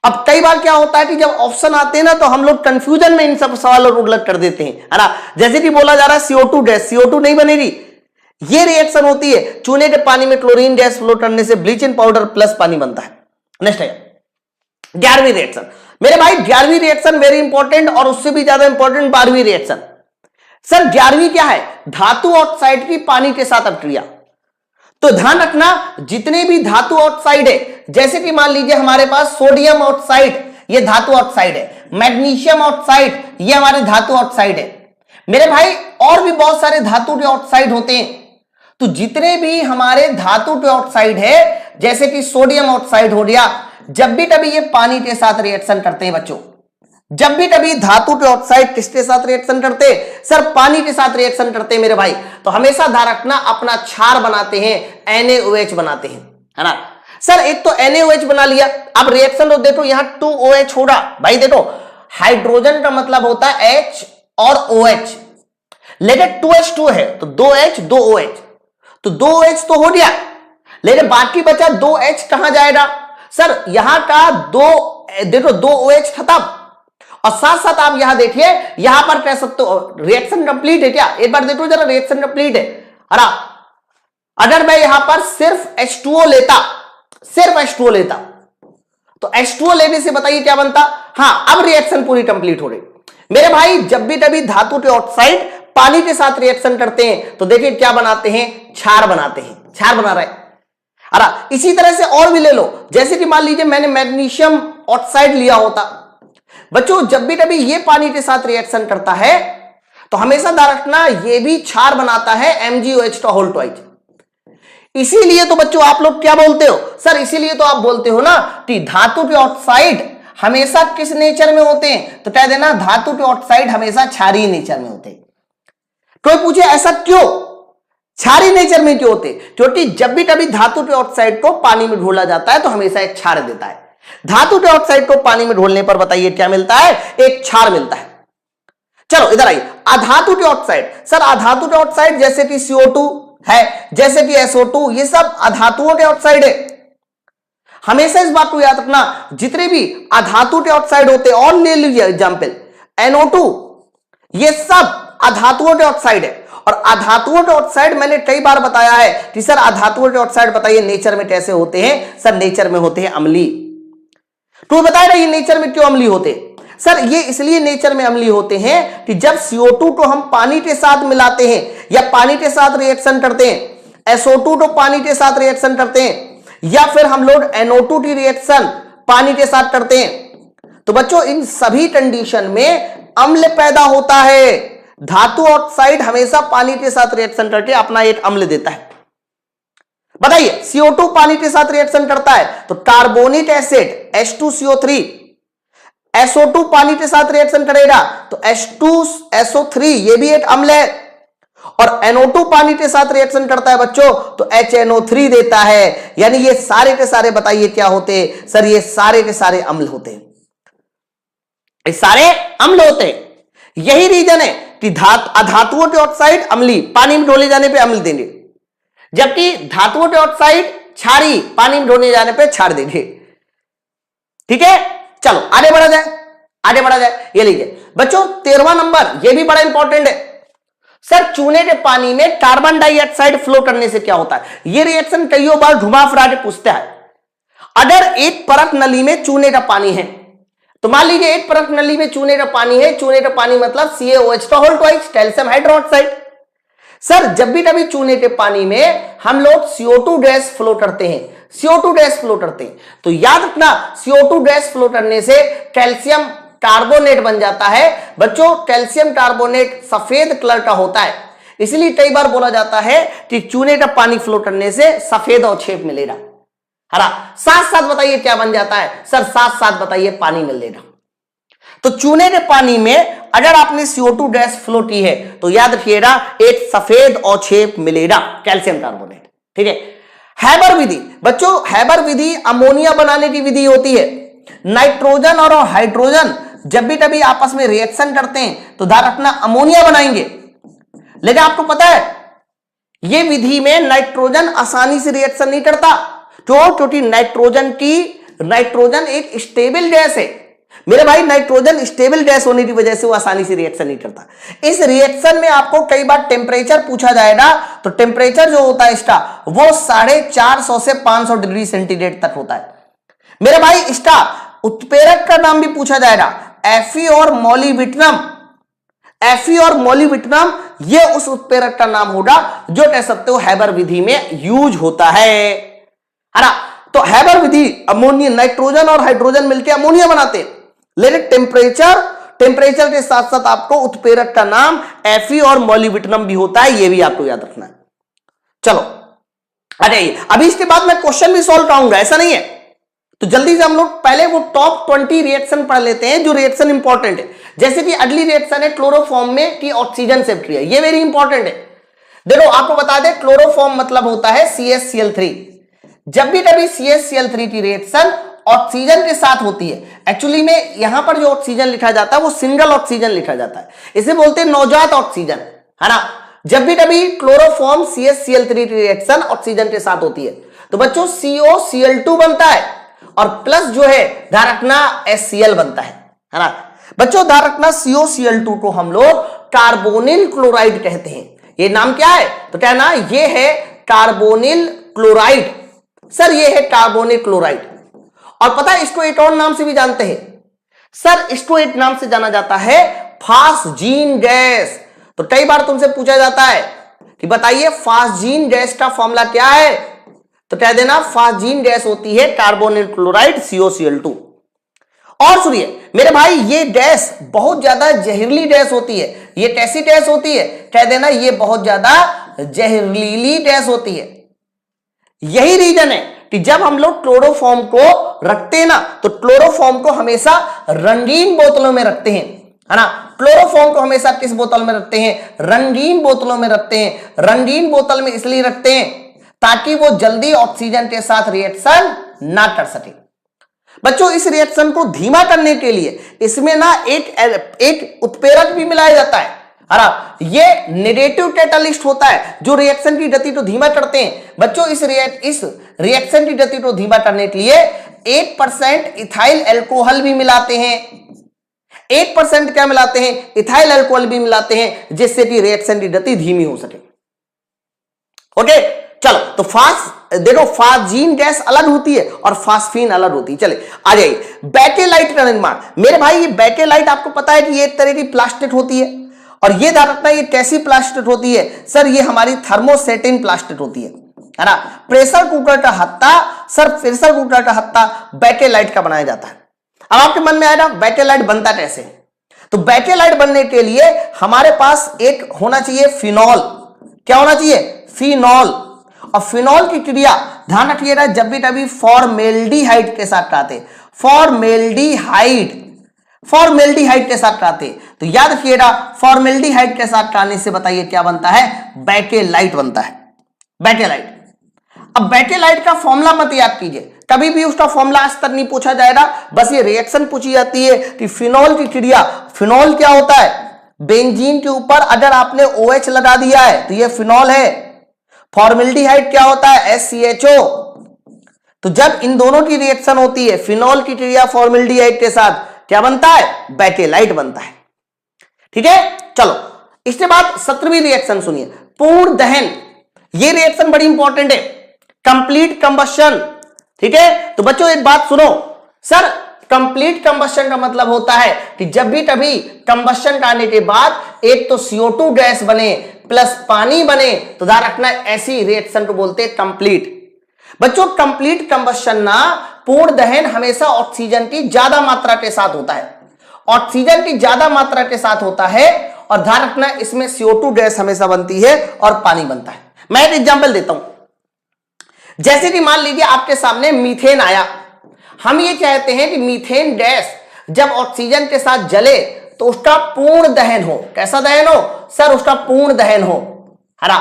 अब कई बार क्या होता है कि जब ऑप्शन आते हैं ना तो हम लोग कंफ्यूजन में इन सब सवालों को उलट कर देते हैं, है ना। जैसे कि बोला जा रहा है CO2 गैस, CO2 नहीं बनेगी। ये रिएक्शन होती है, चूने के पानी में क्लोरीन गैस फ्लो करने से ब्लीचिंग पाउडर प्लस पानी बनता है। नेक्स्ट है 11वीं रिएक्शन मेरे भाई, 11वीं रिएक्शन वेरी इंपॉर्टेंट, और उससे भी ज्यादा इंपॉर्टेंट 12वीं रिएक्शन। सर 11वीं क्या है, धातु ऑक्साइड की पानी के साथ अभिक्रिया। तो ध्यान रखना, जितने भी धातु ऑक्साइड है, जैसे कि मान लीजिए हमारे पास सोडियम ऑक्साइड, ये धातु ऑक्साइड है, मैग्नीशियम ऑक्साइड, ये हमारे धातु ऑक्साइड है मेरे भाई, और भी बहुत सारे धातु के ऑक्साइड होते हैं। तो जितने भी हमारे धातु के ऑक्साइड है, जैसे कि सोडियम ऑक्साइड हो गया, जब भी कभी ये पानी के साथ रिएक्शन करते हैं बच्चों, जब भी कभी धातु के ऑक्साइड किसके साथ रिएक्शन करते हैं? सर पानी के साथ रिएक्शन करते हैं मेरे भाई, तो हमेशा ध्यान रखना अपना क्षार बनाते हैं, NaOH बनाते हैं, है ना। सर एक तो NaOH बना लिया, अब रिएक्शन तो देखो यहां 2OH होगा भाई। देखो हाइड्रोजन का मतलब होता है H और OH, लेकिन 2H2 है तो 2H 2OH, तो 2OH तो हो गया, लेकिन बाकी बचा 2H कहां जाएगा? सर यहां का देखो 2OH खत्म, और साथ साथ आप यहां देखिए, यहां पर कह सकते हो रिएक्शन कंप्लीट है क्या? एक बार देखो जरा, रिएक्शन कंप्लीट है। अगर मैं यहां पर सिर्फ H2O लेता, सिर्फ H2O लेता, तो H2O लेने से बताइए क्या बनता? हां, अब रिएक्शन पूरी कंप्लीट हो रही मेरे भाई। जब भी कभी धातु के ऑक्साइड पानी के साथ रिएक्शन करते हैं तो देखिए क्या बनाते हैं? क्षार बनाते हैं, क्षार बना रहे। इसी तरह से और भी ले लो, जैसे कि मान लीजिए मैंने मैग्नीशियम ऑक्साइड लिया होता बच्चों, जब भी कभी ये पानी के साथ रिएक्शन करता है तो हमेशा ध्यान रखना ये भी क्षार बनाता है, MgOH का होल ट्वाइस। इसीलिए तो बच्चों आप लोग क्या बोलते हो? सर इसीलिए तो आप बोलते हो ना कि धातु के ऑक्साइड हमेशा किस नेचर में होते हैं? तो कह देना धातु के ऑक्साइड हमेशा क्षारीय नेचर में होते हैं। कोई पूछे ऐसा क्यों, क्षारीय नेचर में क्यों होते? क्योंकि जब भी कभी धातु के ऑक्साइड को पानी में घोला जाता है तो हमेशा एक क्षार देता है। धातु के ऑक्साइड को पानी में घोलने पर बताइए क्या मिलता है? एक क्षार मिलता है। चलो इधर आइए, अधातु के ऑक्साइड। सर अधातु के ऑक्साइड जैसे कि CO2 है, जैसे कि SO2, ये सब अधातुओं के ऑक्साइड है। हमेशा इस बात को याद रखना, जितने भी अधातु के ऑक्साइड होते हैं, और ले लीजिए एग्जाम्पल NO2, ये सब अधातुओं के ऑक्साइड है। और अधातुओं के ऑक्साइड मैंने कई बार बताया है कि सर अधातुओं के ऑक्साइड बताइए नेचर में कैसे होते हैं? सर नेचर में होते हैं अम्लीय। तो बताया ये नेचर में क्यों अम्लीय होते? सर ये इसलिए नेचर में अम्लीय होते हैं कि जब CO2 को हम पानी के साथ मिलाते हैं या पानी के साथ रिएक्शन करते हैं, SO2 को पानी के साथ रिएक्शन करते हैं, या फिर हम लोग NO2 की रिएक्शन पानी के साथ करते हैं, तो बच्चों इन सभी कंडीशन में अम्ल पैदा होता है। धातु ऑक्साइड हमेशा पानी के साथ रिएक्शन करके अपना एक अम्ल देता है। बताइए CO2 पानी के साथ रिएक्शन करता है तो कार्बोनिक एसिड H2CO3, SO2 पानी के साथ रिएक्शन करेगा तो H2SO3, ये भी एक अम्ल है, और NO2 पानी के साथ रिएक्शन करता है बच्चों तो HNO3 देता है। यानी ये सारे के सारे बताइए क्या होते हैं? सर ये सारे के सारे अम्ल होते हैं, ये सारे अम्ल होते हैं। यही रीजन है कि अधातुओं के ऑक्साइड अम्लीय, पानी में घोले जाने पे अम्ल देंगे, जबकि धातुओं के ऑक्साइड क्षारीय, पानी में घोले जाने पे क्षार देंगे। ठीक है, चलो आगे बढ़ा जाए, आगे बढ़ा जाए। ये लीजिए बच्चों 13वां नंबर, ये भी बड़ा इंपॉर्टेंट है। सर चूने के पानी में कार्बन डाइऑक्साइड फ्लो करने से क्या होता है? ये रिएक्शन कई बार घुमा फिरा के पूछता है। अगर एक परत नली में चूने का पानी है, तो मान लीजिए एक परत नली में चूने का पानी है, चूने का पानी मतलब CaOH का whole twice, calcium hydroxide. Sir जब भी कभी चूने के पानी में हम लोग CO2 गैस फ्लो करते हैं, CO2 गैस फ्लो करते हैं, तो याद रखना CO2 गैस फ्लो करने से कैल्शियम कार्बोनेट बन जाता है। बच्चों कैल्शियम कार्बोनेट सफेद कलर का होता है, इसलिए कई बार बोला जाता है कि चूने का पानी फ्लो करने से सफेद अवक्षेप मिलेगा। हरा साथ साथ बताइए क्या बन जाता है? सर साथ साथ बताइए पानी मिलेगा। तो चूने के पानी में अगर आपने CO2 गैस फ्लो की है तो याद रखिएगा एक सफेद अवक्षेप मिलेगा, कैल्शियम कार्बोनेट। ठीक है, हैबर विधि। बच्चों हैबर विधि अमोनिया बनाने की विधि होती है। नाइट्रोजन और हाइड्रोजन जब भी कभी आपस में रिएक्शन करते हैं तो ध्यान रखना अमोनिया बनाएंगे, लेकिन आपको पता है यह विधि में नाइट्रोजन आसानी से रिएक्शन नहीं करता। क्योंकि नाइट्रोजन एक स्टेबल गैस है मेरे भाई। नाइट्रोजन स्टेबल गैस होने की वजह से वो आसानी से रिएक्शन नहीं करता। इस रिएक्शन में आपको कई बार टेम्परेचर पूछा जाएगा, तो टेम्परेचर जो होता है इसका वो 450 से 500 डिग्री सेंटीग्रेड तक होता है मेरे भाई। इसका उत्प्रेरक का नाम भी पूछा जाएगा, Fe और मोलिब्डेनम। Fe और मोलिब्डेनम ये उस उत्प्रेरक का नाम होगा जो कह सकते हो हैबर विधि में यूज होता है ना। तो हैबर विधि अमोनिया, नाइट्रोजन और हाइड्रोजन मिलकर अमोनिया बनाते हैं, लेकिन टेम्परेचर के साथ साथ आपको उत्प्रेरक का नाम Fe और मोलिब्डेनम भी होता है, ये भी आपको याद रखना है। चलो अरे अभी इसके बाद मैं क्वेश्चन भी सॉल्व कराऊंगा, ऐसा नहीं है तो जल्दी से हम लोग पहले वो टॉप 20 रिएक्शन पढ़ लेते हैं जो रिएक्शन इंपॉर्टेंट है। जैसे कि अगली रिएक्शन है क्लोरोफॉर्म में कि ऑक्सीजन से क्रिया, ये वेरी इंपॉर्टेंट है। देखो आपको बता दें क्लोरोफॉर्म मतलब होता है CH-Cl3। जब भी कभी CH-Cl3 की रिएक्शन ऑक्सीजन के साथ होती है, एक्चुअली में यहां पर जो ऑक्सीजन लिखा जाता है वो सिंगल ऑक्सीजन लिखा जाता है, इसे बोलते हैं नवजात ऑक्सीजन, है ना। जब भी कभी क्लोरोफॉर्म CH-Cl3 की रिएक्शन ऑक्सीजन के साथ होती है तो बच्चों COCl2 बनता है और प्लस जो है ध्यान रखना HCl बनता है ना। बच्चों ध्यान रखना COCl2 को हम लोग कार्बोनिल क्लोराइड कहते हैं। ये नाम क्या है तो कहना ये है कार्बोनिल क्लोराइड। सर ये है कार्बोनिल क्लोराइड। और पता है इसको एक और नाम से भी जानते हैं सर, इसको एक नाम से जाना जाता है फास्जीन गैस। तो कई बार तुमसे पूछा जाता है कि बताइए फास्जीन गैस का फॉर्मूला क्या है, तो कह देना फास्जीन गैस होती है कार्बोनिल क्लोराइड COCl2। और सुनिए मेरे भाई ये गैस बहुत ज्यादा जहरीली गैस होती है। ये कैसी गैस होती है, कह देना ये बहुत ज्यादा जहरीली गैस होती है। यही रीजन है कि जब हम लोग क्लोरोफॉर्म को रखते हैं ना तो क्लोरोफॉर्म को हमेशा रंगीन बोतलों में रखते हैं, है ना। क्लोरोफॉर्म को हमेशा किस बोतल में रखते हैं, रंगीन बोतलों में रखते हैं। रंगीन बोतल में इसलिए रखते हैं ताकि वो जल्दी ऑक्सीजन के साथ रिएक्शन ना कर सके। बच्चों इस रिएक्शन को धीमा करने के लिए इसमें ना एक उत्प्रेरक भी मिलाया जाता है, ये नेगेटिव कैटालिस्ट होता है जो रिएक्शन की गति को धीमा करते हैं। बच्चों इस रिएक्शन की गति को धीमा करने के लिए 8% इथाइल अल्कोहल भी मिलाते हैं। 8% क्या मिलाते हैं, इथाइल अल्कोहल भी मिलाते हैं, जिससे कि रिएक्शन की गति धीमी हो सके। ओके चलो, तो देखो फास्जीन गैस अलग होती है और फास्फीन अलग होती है। चले आ जाइए बेटेलाइट का निर्माण। मेरे भाई ये बेटेलाइट आपको पता है कि ये एक तरह की प्लास्टिक होती है और ये ध्यान रखना ये कैसी प्लास्टिक होती है सर, ये हमारी थर्मोसेटिन प्लास्टिक होती है ना। प्रेशर कुकर का हत्ता सर, प्रेशर कुकर का हत्ता बेटेलाइट का बनाया जाता है। अब आपके मन में आएगा बेटेलाइट बनता कैसे, तो बेटेलाइट बनने के लिए हमारे पास एक होना चाहिए फिनॉल। क्या होना चाहिए, फिनॉल। और फिनॉल की क्रिया ध्यान रखिएगा जब भी कभी फॉर्मेल्डिहाइड के साथ कराते, फॉर्मेल्डिहाइड के साथ कराते तो याद रखिएगा फॉर्मेल्डिहाइड के साथ कराने से बताइए क्या बनता है, बेटेलाइट बनता है, बेटेलाइट। अब बेटेलाइट का फॉर्मूला मत याद कीजिए, कभी भी उसका फॉर्मूला आज तक नहीं पूछा जाएगा, बस ये रिएक्शन पूछी जाती है कि फिनॉल की क्रिया। फिनॉल क्या होता है, बेंजीन के ऊपर अगर आपने OH लगा दिया है तो ये फिनॉल है। फॉर्मेल्डिहाइड क्या होता है, SCHO। तो जब इन दोनों की रिएक्शन होती है फिनॉल की क्रिया फॉर्मेल्डिहाइड के साथ, क्या बनता है, बेटेलाइट बनता है। ठीक है चलो, इसके बाद 17वीं रिएक्शन सुनिए, पूर्ण दहन। ये रिएक्शन बड़ी इंपॉर्टेंट है, कंप्लीट कंबशन। ठीक है, तो बच्चों एक बात सुनो सर, कंप्लीट कंबशन का मतलब होता है कि जब भी कभी कंबशन करने के बाद एक तो CO2 गैस बने प्लस पानी बने, तो ध्यान रखना ऐसी रिएक्शन को बोलते हैं कंप्लीट। बच्चों कंप्लीट कंबशन ना, पूर्ण दहन हमेशा ऑक्सीजन की ज्यादा मात्रा के साथ होता है, ऑक्सीजन की ज्यादा मात्रा के साथ होता है। और ध्यान रखना इसमें CO2 गैस हमेशा बनती है और पानी बनता है। मैं एक एग्जांपल देता हूं, जैसे कि मान लीजिए आपके सामने मीथेन आया। हम ये चाहते हैं कि मीथेन गैस जब ऑक्सीजन के साथ जले तो उसका पूर्ण दहन हो। कैसा दहन हो सर, उसका पूर्ण दहन हो, है ना।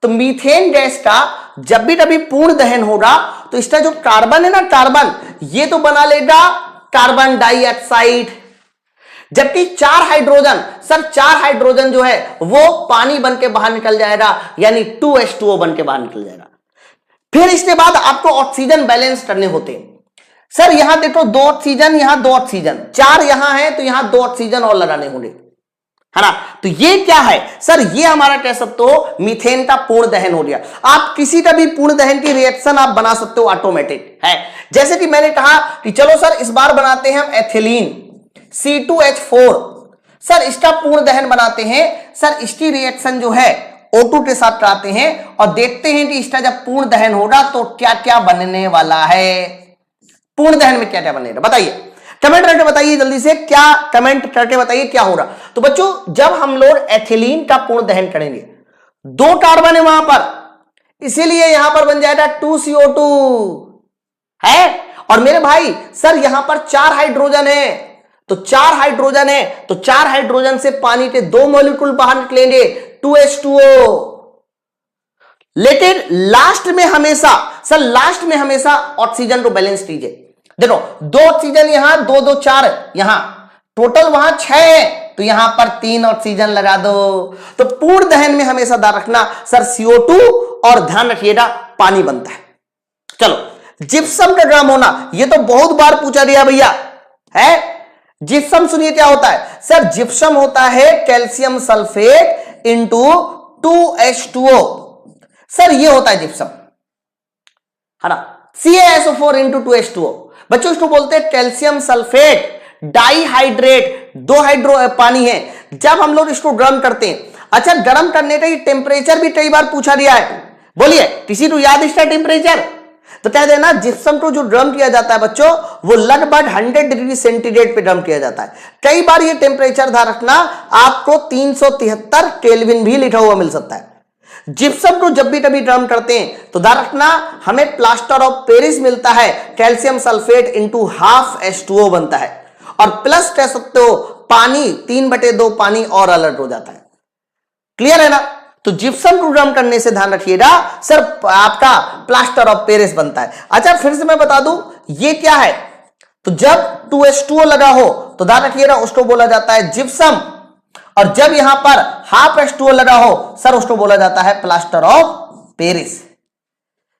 तो मीथेन गैस का जब भी कभी पूर्ण दहन होगा तो इसका जो कार्बन है ना, कार्बन ये तो बना लेगा कार्बन डाइऑक्साइड, जबकि 4 हाइड्रोजन सर, 4 हाइड्रोजन जो है वो पानी बन के बाहर निकल जाएगा, यानी 2H2O बन के बाहर निकल जाएगा। फिर इसके बाद आपको ऑक्सीजन बैलेंस करने होते हैं। सर यहां देखो 2 ऑक्सीजन, यहां 2 ऑक्सीजन, 4 यहां है तो यहां 2 ऑक्सीजन और लगाने होंगे, है ना। तो ये क्या है सर, ये हमारा कह सकते हो मीथेन का पूर्ण दहन हो गया। आप किसी का भी पूर्ण दहन की रिएक्शन आप बना सकते हो, ऑटोमेटिक है। जैसे कि मैंने कहा कि चलो सर इस बार बनाते हैं हम एथिलीन C2H4। सर इसका पूर्ण दहन बनाते हैं, सर इसकी रिएक्शन जो है O2 के साथ कराते हैं और देखते हैं कि इसका जब पूर्ण दहन होगा तो क्या क्या बनने वाला है, पूर्ण दहन में क्या क्या बनेगा, बताइए कमेंट करके बताइए जल्दी से, क्या कमेंट करके बताइए क्या होगा। तो बच्चों जब हम लोग एथिलीन का पूर्ण दहन करेंगे, 2 कार्बन है वहां पर, इसीलिए यहां पर बन जाएगा 2CO2 है, और मेरे भाई सर यहां पर 4 हाइड्रोजन है, तो 4 हाइड्रोजन है, तो 4 हाइड्रोजन से पानी के 2 मॉलिक्यूल बाहर निकलेंगे, 2H2O। लेकिन लास्ट में हमेशा सर, लास्ट में हमेशा ऑक्सीजन को बैलेंस कीजिए। देखो 2 ऑक्सीजन यहां, 2 2 4 यहां, टोटल वहां 6 है, तो यहां पर 3 ऑक्सीजन लगा दो। तो पूर्ण दहन में हमेशा ध्यान रखना सर CO2 और ध्यान रखिएगा पानी बनता है। चलो जिप्सम का ड्रम होना, ये तो बहुत बार पूछा गया भैया है। जिप्सम सुनिए क्या होता है सर, जिप्सम होता है calcium sulphate into 2H2O। Sir ये होता है जिप्सम, है ना, CaSO4 इंटू 2H2O। बच्चों इसको बोलते हैं कैल्शियम सल्फेट डाइहाइड्रेट, 2 हाइड्रो पानी है। जब हम लोग इसको गर्म करते हैं, अच्छा गर्म करने का टेम्परेचर भी कई बार पूछा गया है, बोलिए किसी को याद इसका टेम्परेचर? तो कह देना जिप्सम को जो ड्रम किया जाता है बच्चों, वो लगभग 100 डिग्री सेंटीग्रेड पे ड्रम किया जाता है। कई बार ये टेम्परेचर ध्यान रखना, आपको 373 केल्विन भी लिखा हुआ मिल सकता है। जिप्सम को जब भी कभी ड्रम करते हैं तो ध्यान रखना हमें प्लास्टर ऑफ पेरिस मिलता है, calcium sulphate into half H2O बनता है, और प्लस कह सकते हो पानी 3/2 पानी और अलर्ट हो जाता है। क्लियर है ना? तो जिप्सम को ड्रम करने से ध्यान रखिएगा सर आपका प्लास्टर ऑफ पेरिस बनता है। अच्छा फिर से मैं बता दूं ये क्या है, तो जब 2H2O लगा हो तो ध्यान रखिएगा उसको बोला जाता है जिप्सम, और जब यहां पर हाफ H2O लगा हो सर उसको बोला जाता है plaster of Paris.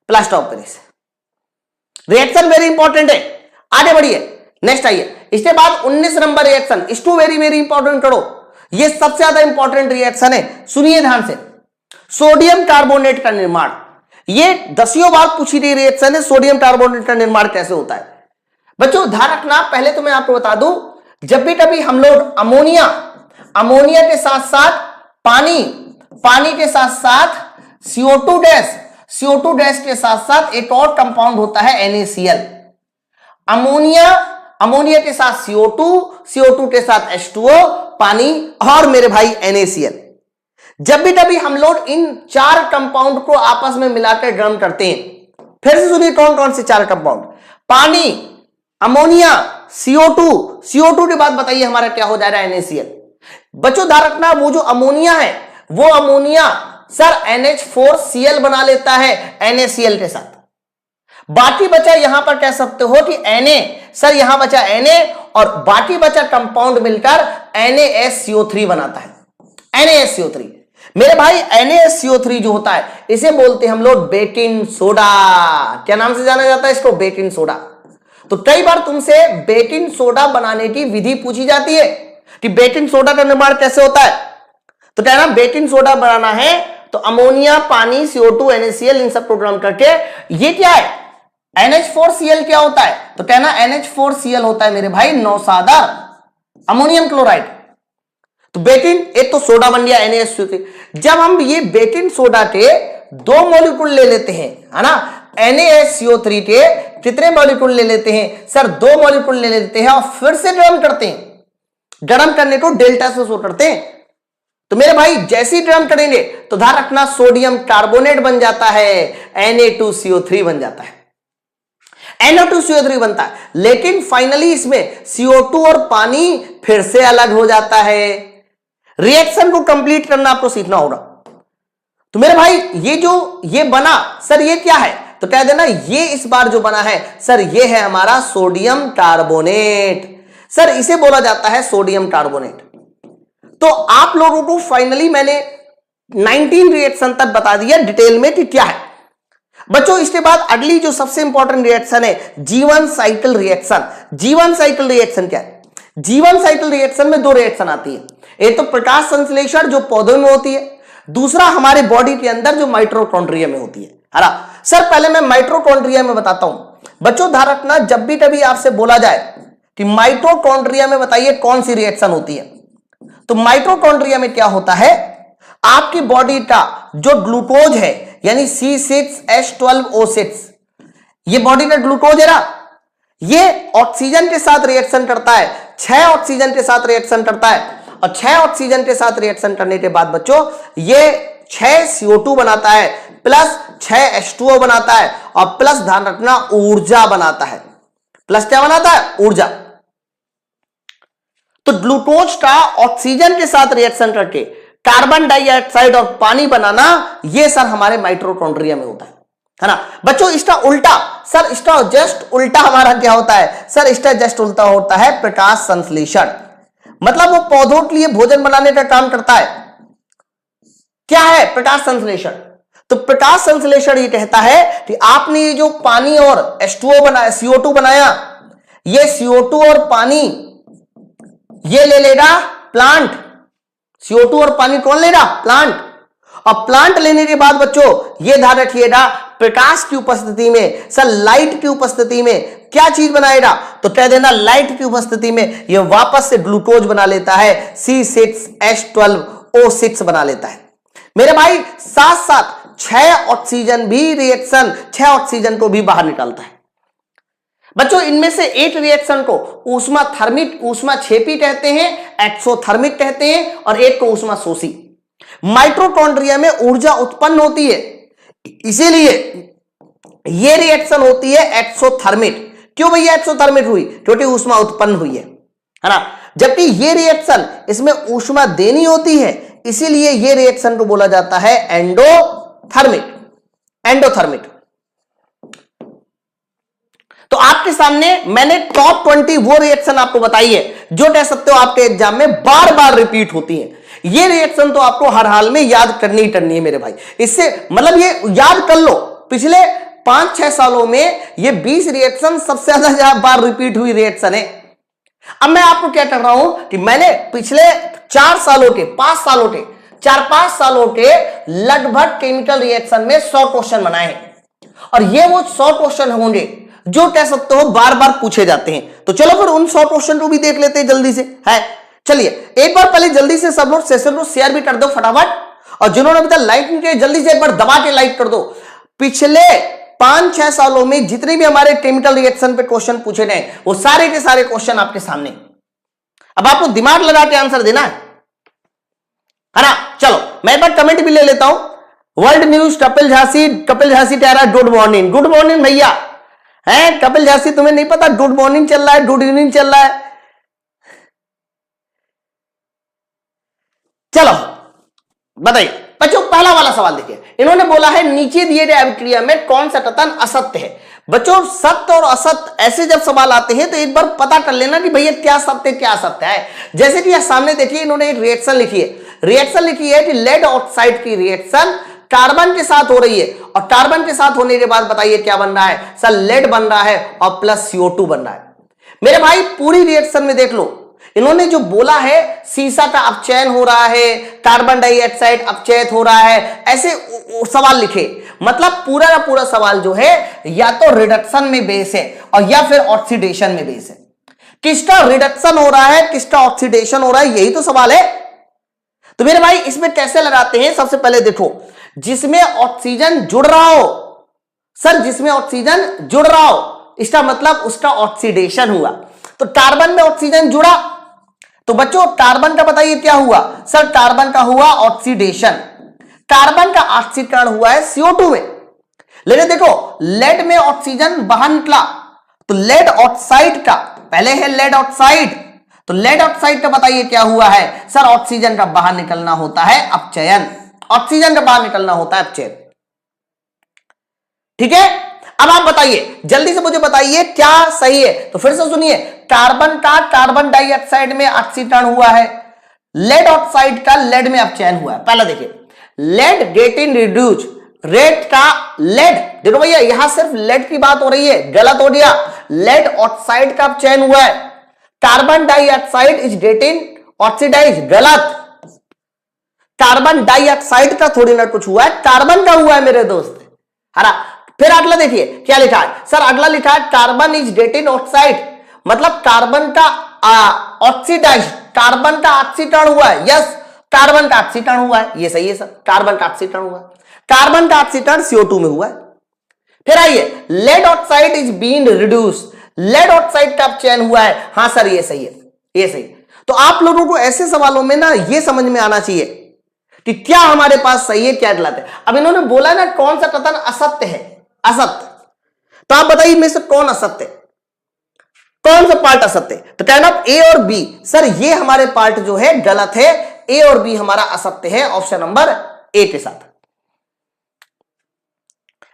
Plaster of Paris reaction very important है। आगे बढ़िए, नेक्स्ट आइए। इसके बाद 19 नंबर रिएक्शन, इसको वेरी वेरी इंपॉर्टेंट करो, ये सबसे ज्यादा इंपॉर्टेंट रिएक्शन है, सुनिए ध्यान से। सोडियम कार्बोनेट का निर्माण, ये 10 बार पूछी गई रिएक्शन है। सोडियम कार्बोनेट का निर्माण कैसे होता है बच्चों? ध्यान रखना, पहले तो मैं आपको बता दूं, जब भी कभी हम लोग अमोनिया के साथ साथ पानी के साथ साथ CO2 गैस के साथ साथ एक और कंपाउंड होता है NaCl। अमोनिया के साथ CO2 के साथ H2O पानी, और मेरे भाई NaCl। जब भी कभी हम लोग इन 4 कंपाउंड को आपस में मिलाकर ड्रम करते हैं, फिर से सुनिए कौन कौन से 4 कंपाउंड, पानी, अमोनिया, CO2 के बाद बताइए हमारा क्या हो जाएगा NaCl। बच्चों ध्यान रखना वो जो अमोनिया है वो अमोनिया सर NH4Cl बना लेता है NaCl के साथ। बाकी बचा यहां पर कह सकते हो कि Na, सर यहां बचा Na और बाकी बचा कंपाउंड मिलकर NaSCO3 बनाता है, NaSCO3। मेरे भाई NaSCO3 जो होता है इसे बोलते हैं हम लोग बेकिंग सोडा। क्या नाम से जाना जाता है इसको? Baking soda. तो कई बार तुमसे बेकिंग सोडा बनाने की विधि पूछी जाती है कि बेकिंग सोडा का निर्माण कैसे होता है, तो कहना बेकिंग सोडा बनाना है तो अमोनिया, पानी, CO2, NaCl इन सब को ड्रम करके, ये क्या है NH4Cl क्या होता है, तो कहना NH4Cl होता है मेरे भाई नौसादा अमोनियम क्लोराइड। तो बेकिंग एक तो सोडा बन गया NaSCO3। जब हम ये बेकिंग सोडा के 2 मॉलिक्यूल ले लेते हैं, है ना, NaSCO3 के कितने मॉलिक्यूल ले लेते हैं सर? 2 मॉलिक्यूल ले लेते हैं और फिर से ड्रम करते हैं। ड्रम करने को डेल्टा से शो करते हैं। तो मेरे भाई जैसे ही ड्रम करेंगे तो ध्यान रखना सोडियम कार्बोनेट बन जाता है, Na2CO3 बन जाता है, NO2CO3 बनता है। लेकिन फाइनली इसमें CO2 और पानी फिर से अलग हो जाता है। रिएक्शन को कंप्लीट करना आपको सीखना होगा। तो मेरे भाई ये बना सर ये क्या है, तो कह देना ये इस बार जो बना है सर ये है हमारा सोडियम कार्बोनेट। सर इसे बोला जाता है सोडियम कार्बोनेट। तो आप लोगों को फाइनली मैंने 19 रिएक्शन तक बता दिया डिटेल में कि क्या है। बच्चों इसके बाद अगली जो सबसे इंपॉर्टेंट रिएक्शन है जीवन साइकिल रिएक्शन। जीवन साइकिल रिएक्शन क्या है? जीवन साइकिल रिएक्शन में 2 रिएक्शन आती है, एक तो प्रकाश संश्लेषण जो पौधों में होती है, दूसरा हमारे बॉडी के अंदर जो माइटोकॉन्ड्रिया में होती है ना। सर पहले मैं माइटोकॉन्ड्रिया में बताता हूं। बच्चों ध्यान रखना जब भी कभी आपसे बोला जाए कि माइटोकॉन्ड्रिया में बताइए कौन सी रिएक्शन होती है, तो माइटोकॉन्ड्रिया में क्या होता है, आपकी बॉडी का जो ग्लूकोज है यानी C6H12O6, ये बॉडी का ग्लूकोज है ना, ये ऑक्सीजन के साथ रिएक्शन करता है, 6 ऑक्सीजन के साथ रिएक्शन करता है, और 6 ऑक्सीजन के साथ रिएक्शन करने के बाद बच्चों ये 6 CO2 बनाता है, प्लस 6 H2O बनाता है, और प्लस ध्यान रखना ऊर्जा बनाता है। प्लस क्या बनाता है? ऊर्जा। तो ग्लूकोज का ऑक्सीजन के साथ रिएक्शन करके कार्बन डाइऑक्साइड और पानी बनाना, यह सर हमारे माइटोकॉन्ड्रिया में होता है ना बच्चों। इसका उल्टा सर, इसका जस्ट उल्टा हमारा क्या होता है सर? इसका जस्ट उल्टा होता है प्रकाश संश्लेषण। मतलब वो पौधों के लिए भोजन बनाने का काम करता है। क्या है प्रकाश संश्लेषण? तो प्रकाश संश्लेषण ये कहता है कि आपने ये जो पानी और H2O बनाया, CO2 बनाया, ये CO2 और पानी ये ले लेगा प्लांट। CO2 और पानी कौन लेगा? प्लांट। और प्लांट लेने के बाद बच्चों ये ध्यान रखिएगा, प्रकाश की उपस्थिति में सर, लाइट की उपस्थिति में क्या चीज बनाएगा? तो कह देना लाइट की उपस्थिति में ये वापस से ग्लूकोज बना लेता है, C6H12O6 बना लेता है मेरे भाई। साथ साथ 6 ऑक्सीजन भी रिएक्शन, 6 ऑक्सीजन को भी बाहर निकालता है बच्चों। इनमें से एक रिएक्शन को ऊष्मा थर्मिक, ऊष्मा क्षेपी कहते हैं, एक्सोथर्मिक कहते हैं, और एक को ऊष्मा शोषी। माइटोकॉन्ड्रिया में ऊर्जा उत्पन्न होती है, इसीलिए यह रिएक्शन होती है एक्सोथर्मिक। क्यों भैया एक्सोथर्मिक हुई? क्योंकि ऊष्मा उत्पन्न हुई है ना। जबकि यह रिएक्शन, इसमें ऊष्मा देनी होती है, इसीलिए यह रिएक्शन को बोला जाता है एंडोथर्मिक। एंडोथर्मिक। तो आपके सामने मैंने टॉप 20 वो रिएक्शन आपको बताई है जो कह सकते हो आपके एग्जाम में बार बार रिपीट होती है। ये रिएक्शन तो आपको हर हाल में याद करनी ही करनी है मेरे भाई। इससे मतलब ये याद कर लो, पिछले 5-6 सालों में ये 20 रिएक्शन सबसे ज्यादा बार रिपीट हुई रिएक्शन है। अब मैं आपको क्या कर रहा हूं कि मैंने पिछले 4 सालों के 5 सालों के 4-5 सालों के लगभग केमिकल रिएक्शन में 100 क्वेश्चन बनाए हैं, और ये वो 100 क्वेश्चन होंगे जो कह सकते हो बार बार पूछे जाते हैं। तो चलो फिर उन 100 क्वेश्चन को भी देख लेते हैं जल्दी से। है चलिए एक बार पहले जल्दी से सब लोग सेशन को शेयर भी कर दो फटाफट, और जिन्होंने अभी तक लाइक नहीं किया जल्दी से एक बार दबा के लाइक कर दो। पिछले 5-6 सालों में जितने भी हमारे केमिकल रिएक्शन पे क्वेश्चन पूछे गए वो सारे के सारे क्वेश्चन आपके सामने। अब आपको दिमाग लगा के आंसर देना है ना। चलो मैं एक बार कमेंट भी ले लेता हूं। वर्ल्ड न्यूज कपिल झांसी कह रहा है गुड मॉर्निंग। गुड मॉर्निंग भैया। है कपिल झांसी, तुम्हें नहीं पता गुड मॉर्निंग चल रहा है, गुड इवनिंग चल रहा है। चलो बताइए बच्चों, पहला वाला सवाल देखिए। इन्होंने बोला है नीचे दिए गए अभिक्रिया में कौन सा कथन असत्य है। बच्चों सत्य और असत्य ऐसे जब सवाल आते हैं तो एक बार पता कर लेना कि भैया क्या सत्य क्या असत्य है। जैसे कि सामने देखिए इन्होंने एक रिएक्शन लिखी है। रिएक्शन लिखी है कि लेड ऑक्साइड की रिएक्शन कार्बन के साथ हो रही है, और कार्बन के साथ होने के बाद बताइए क्या बन रहा है सर? लेड बन रहा है और प्लस CO2 बन रहा है। मेरे भाई पूरी रिएक्शन में देख लो, इन्होंने जो बोला है सीसा का अपचयन हो रहा है, कार्बन डाइऑक्साइड अपचयित हो रहा है, ऐसे सवाल लिखे। मतलब पूरा का पूरा सवाल जो है या तो रिडक्शन में बेस है और या फिर ऑक्सीडेशन में बेस है। किसका रिडक्शन हो रहा है, किसका ऑक्सीडेशन हो रहा है, यही तो सवाल है। तो मेरे भाई इसमें कैसे लगाते हैं? सबसे पहले देखो, जिसमें ऑक्सीजन जुड़ रहा हो सर, जिसमें ऑक्सीजन जुड़ रहा हो इसका मतलब उसका ऑक्सीडेशन हुआ। तो कार्बन में ऑक्सीजन जुड़ा तो बच्चों कार्बन का बताइए क्या हुआ सर? कार्बन का हुआ ऑक्सीडेशन। कार्बन का ऑक्सीकरण हुआ है CO2 में। लेकिन देखो लेड में ऑक्सीजन बाहर निकला तो लेड ऑक्साइड का, पहले है लेड ऑक्साइड, तो लेड ऑक्साइड का बताइए क्या हुआ है सर? ऑक्सीजन का बाहर निकलना होता है अपचयन। ऑक्सीजन का बाहर निकलना होता है अपचयन। ठीक है, अब आप बताइए जल्दी से मुझे बताइए क्या सही है। तो फिर से सुनिए, कार्बन का कार्बन डाइऑक्साइड में ऑक्सीकरण हुआ है, लेड ऑक्साइड का लेड में अपचयन हुआ है। पहला देखिए, लेड गेटिंग रिड्यूस, रेड का लेड, देखो भैया यहां सिर्फ लेड की बात हो रही है, गलत हो गया। लेड ऑक्साइड का अपचयन हुआ है, carbon dioxide is getting oxidise, गलत। कार्बन डाइऑक्साइड का थोड़ी ना कुछ हुआ है, कार्बन का हुआ है मेरे दोस्त, है ना। फिर अगला देखिए क्या लिखा है सर? अगला लिखा है कार्बन इज गेटिंग ऑक्साइड, मतलब कार्बन का ऑक्सीडाइज, कार्बन का ऑक्सीकरण हुआ है। यस, कार्बन का ऑक्सीकरण हुआ है, ये सही है सर, कार्बन का ऑक्सीकरण हुआ है। कार्बन का ऑक्सीकरण CO2 में हुआ है। फिर आइए, lead oxide is being reduce, lead oxide का चयन हुआ है। हाँ सर ये सही है, ये सही। तो आप लोगों को ऐसे सवालों में ना ये समझ में आना चाहिए कि क्या हमारे पास सही है क्या गलत है। अब इन्होंने बोला ना कौन सा कथन असत्य है, असत्य। तो आप बताइए में से कौन असत्य है? कौन सा पार्ट असत्य है? तो कहना ए और बी, सर ये हमारे पार्ट जो है गलत है, ए और बी हमारा असत्य है, ऑप्शन नंबर ए के साथ।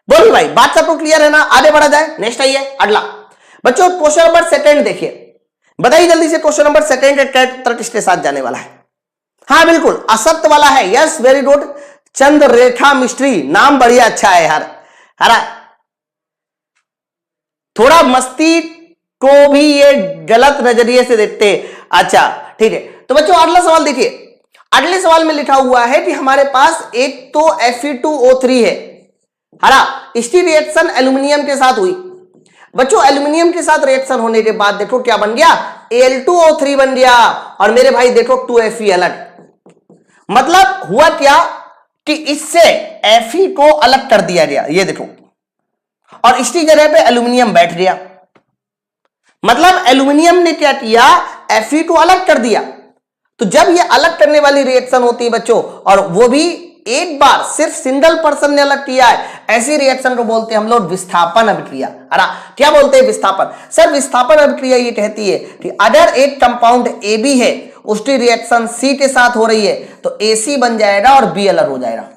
बोलिए भाई, बात सबको क्लियर है ना? आगे बढ़ा जाए, नेक्स्ट आइए अगला। बच्चों क्वेश्चन नंबर सेकंड देखिए, बताइए जल्दी से क्वेश्चन नंबर सेकंड उत्तर किसके साथ जाने वाला है? हाँ बिल्कुल असत्य वाला है, यस वेरी गुड, चंद्ररेखा मिस्ट्री, नाम बढ़िया अच्छा है यार, है थोड़ा मस्ती को भी ये गलत नजरिए से देखते हैं। अच्छा ठीक है, तो बच्चों अगला सवाल देखिए, अगले सवाल में लिखा हुआ है कि हमारे पास एक तो Fe2O3 है ना, इसकी रिएक्शन एल्यूमिनियम के साथ हुई। बच्चों एल्यूमिनियम के साथ रिएक्शन होने के बाद देखो क्या बन गया, Al2O3 बन गया, और मेरे भाई देखो 2Fe अलग। मतलब हुआ क्या कि इससे Fe को अलग कर दिया गया, ये देखो, और इसकी जगह पे एल्यूमिनियम बैठ गया। मतलब एल्यूमिनियम ने क्या किया, Fe को अलग कर दिया। तो जब ये अलग करने वाली रिएक्शन होती है बच्चों, और वो भी एक बार सिर्फ सिंगल पर्सन ने अलग किया है, ऐसी रिएक्शन को बोलते हैं हम लोग विस्थापन अभिक्रिया। अरे क्या बोलते हैं विस्थापन? सर विस्थापन अभिक्रिया ये कहती है कि अगर एक कंपाउंड AB है, उसकी रिएक्शन C के साथ हो रही है, तो AC बन जाएगा और B अलग हो जाएगा।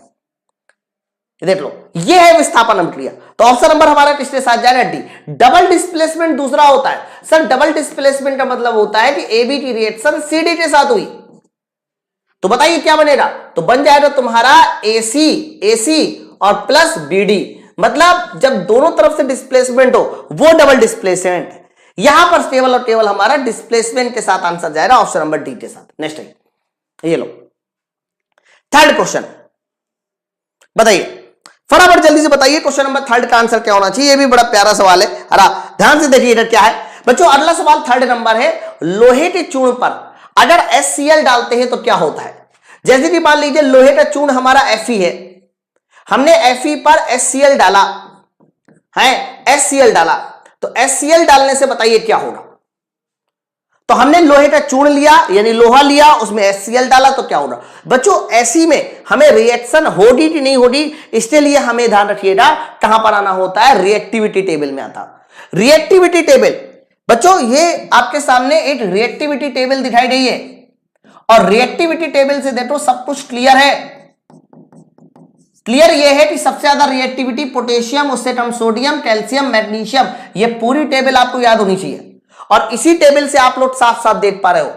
देख लो, ये है विस्थापन अभिक्रिया। तो ऑप्शन नंबर हमारा किसके साथ जाएगा? डी। डबल डिस्प्लेसमेंट दूसरा होता है। सर डबल डिस्प्लेसमेंट का मतलब होता है कि AB की रिएक्शन CD के साथ हुई, तो बताइए क्या बनेगा? तो बन जाएगा तुम्हारा AC और प्लस BD। मतलब जब दोनों तरफ से डिस्प्लेसमेंट हो वो डबल डिस्प्लेसमेंट। यहां पर केवल और केवल हमारा डिस्प्लेसमेंट के साथ आंसर जाएगा, ऑप्शन नंबर डी के साथ। नेक्स्ट है, ये लो थर्ड क्वेश्चन, बताइए फटाफट जल्दी से बताइए क्वेश्चन नंबर थर्ड का आंसर क्या होना चाहिए। ये भी बड़ा प्यारा सवाल है, अरे ध्यान से देखिए इधर क्या है बच्चों। अगला सवाल थर्ड नंबर है, लोहे के चूर्ण पर अगर HCl डालते हैं तो क्या होता है? जैसे कि मान लीजिए लोहे का चूर्ण हमारा Fe है, हमने Fe पर HCl डाला है, HCl डाला, तो HCl डालने से बताइए क्या होगा? तो हमने लोहे का चूर्ण लिया यानी लोहा लिया, उसमें HCl डाला, तो क्या होगा? बच्चों ऐसी में हमें रिएक्शन होगी कि नहीं होगी, इसके लिए हमें ध्यान रखिएगा कहां पर आना होता है, रिएक्टिविटी टेबल में आता। रिएक्टिविटी टेबल बच्चों, ये आपके सामने एक रिएक्टिविटी टेबल दिखाई गई है, और रिएक्टिविटी टेबल से देखो सब कुछ क्लियर है। क्लियर ये है कि सबसे ज्यादा रिएक्टिविटी पोटेशियम, उससे कम सोडियम, कैल्शियम, मैग्नीशियम, ये पूरी टेबल आपको याद होनी चाहिए। और इसी टेबल से आप लोग साफ साफ देख पा रहे हो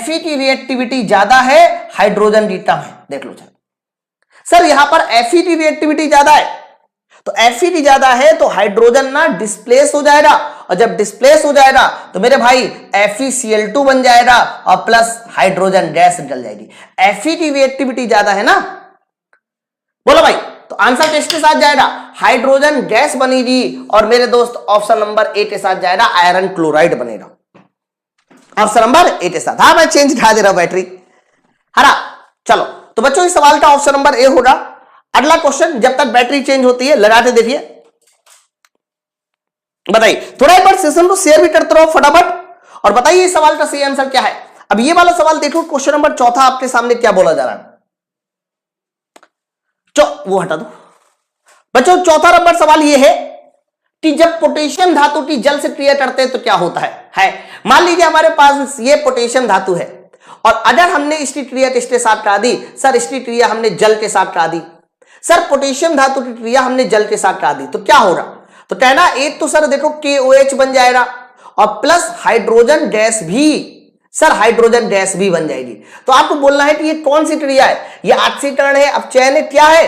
Fe की रिएक्टिविटी ज्यादा है, हाइड्रोजन की कम है। देख लो सर यहां पर Fe की रिएक्टिविटी ज्यादा है, तो Fe की ज्यादा है तो हाइड्रोजन ना डिस्प्लेस हो जाएगा, और जब डिस्प्लेस हो जाएगा तो मेरे भाई FeCl2 बन जाएगा और प्लस हाइड्रोजन गैस निकल जाएगी। Fe की रिएक्टिविटी ज्यादा है ना, बोलो भाई, तो आंसर किसके साथ जाएगा? हाइड्रोजन गैस बनेगी, और मेरे दोस्त ऑप्शन नंबर ए के साथ जाएगा, आयरन क्लोराइड बनेगा, ऑप्शन नंबर ए के साथ। हाँ मैं चेंज दिखा दे रहा हूं बैटरी, हरा। चलो तो बच्चों इस सवाल का ऑप्शन नंबर ए होगा। अगला क्वेश्चन, जब तक बैटरी चेंज होती है लगाते देखिए, बताइए थोड़ा एक बार सेशन को शेयर भी करते रहो फटाफट, और बताइए इस सवाल का सही आंसर क्या है। अब ये वाला सवाल देखो, क्वेश्चन नंबर चौथा आपके सामने क्या बोला जा रहा है, वो हटा दो बच्चों। चौथा नंबर सवाल ये है कि जब पोटेशियम धातु की जल से क्रिया करते हैं तो क्या होता है? मान लीजिए हमारे पास ये पोटेशियम धातु है, और अगर हमने इसकी क्रिया किसके साथ करा दी? सर इसकी क्रिया हमने जल के साथ करा दी। सर पोटेशियम धातु की क्रिया हमने जल के साथ करा दी, तो क्या होगा? तो कहना एक तो सर देखो KOH बन जाएगा, और प्लस हाइड्रोजन गैस भी, सर हाइड्रोजन गैस भी बन जाएगी। तो आपको बोलना है कि ये कौन सी क्रिया है, ये ऑक्सीकरण है, अपचयन है, क्या है?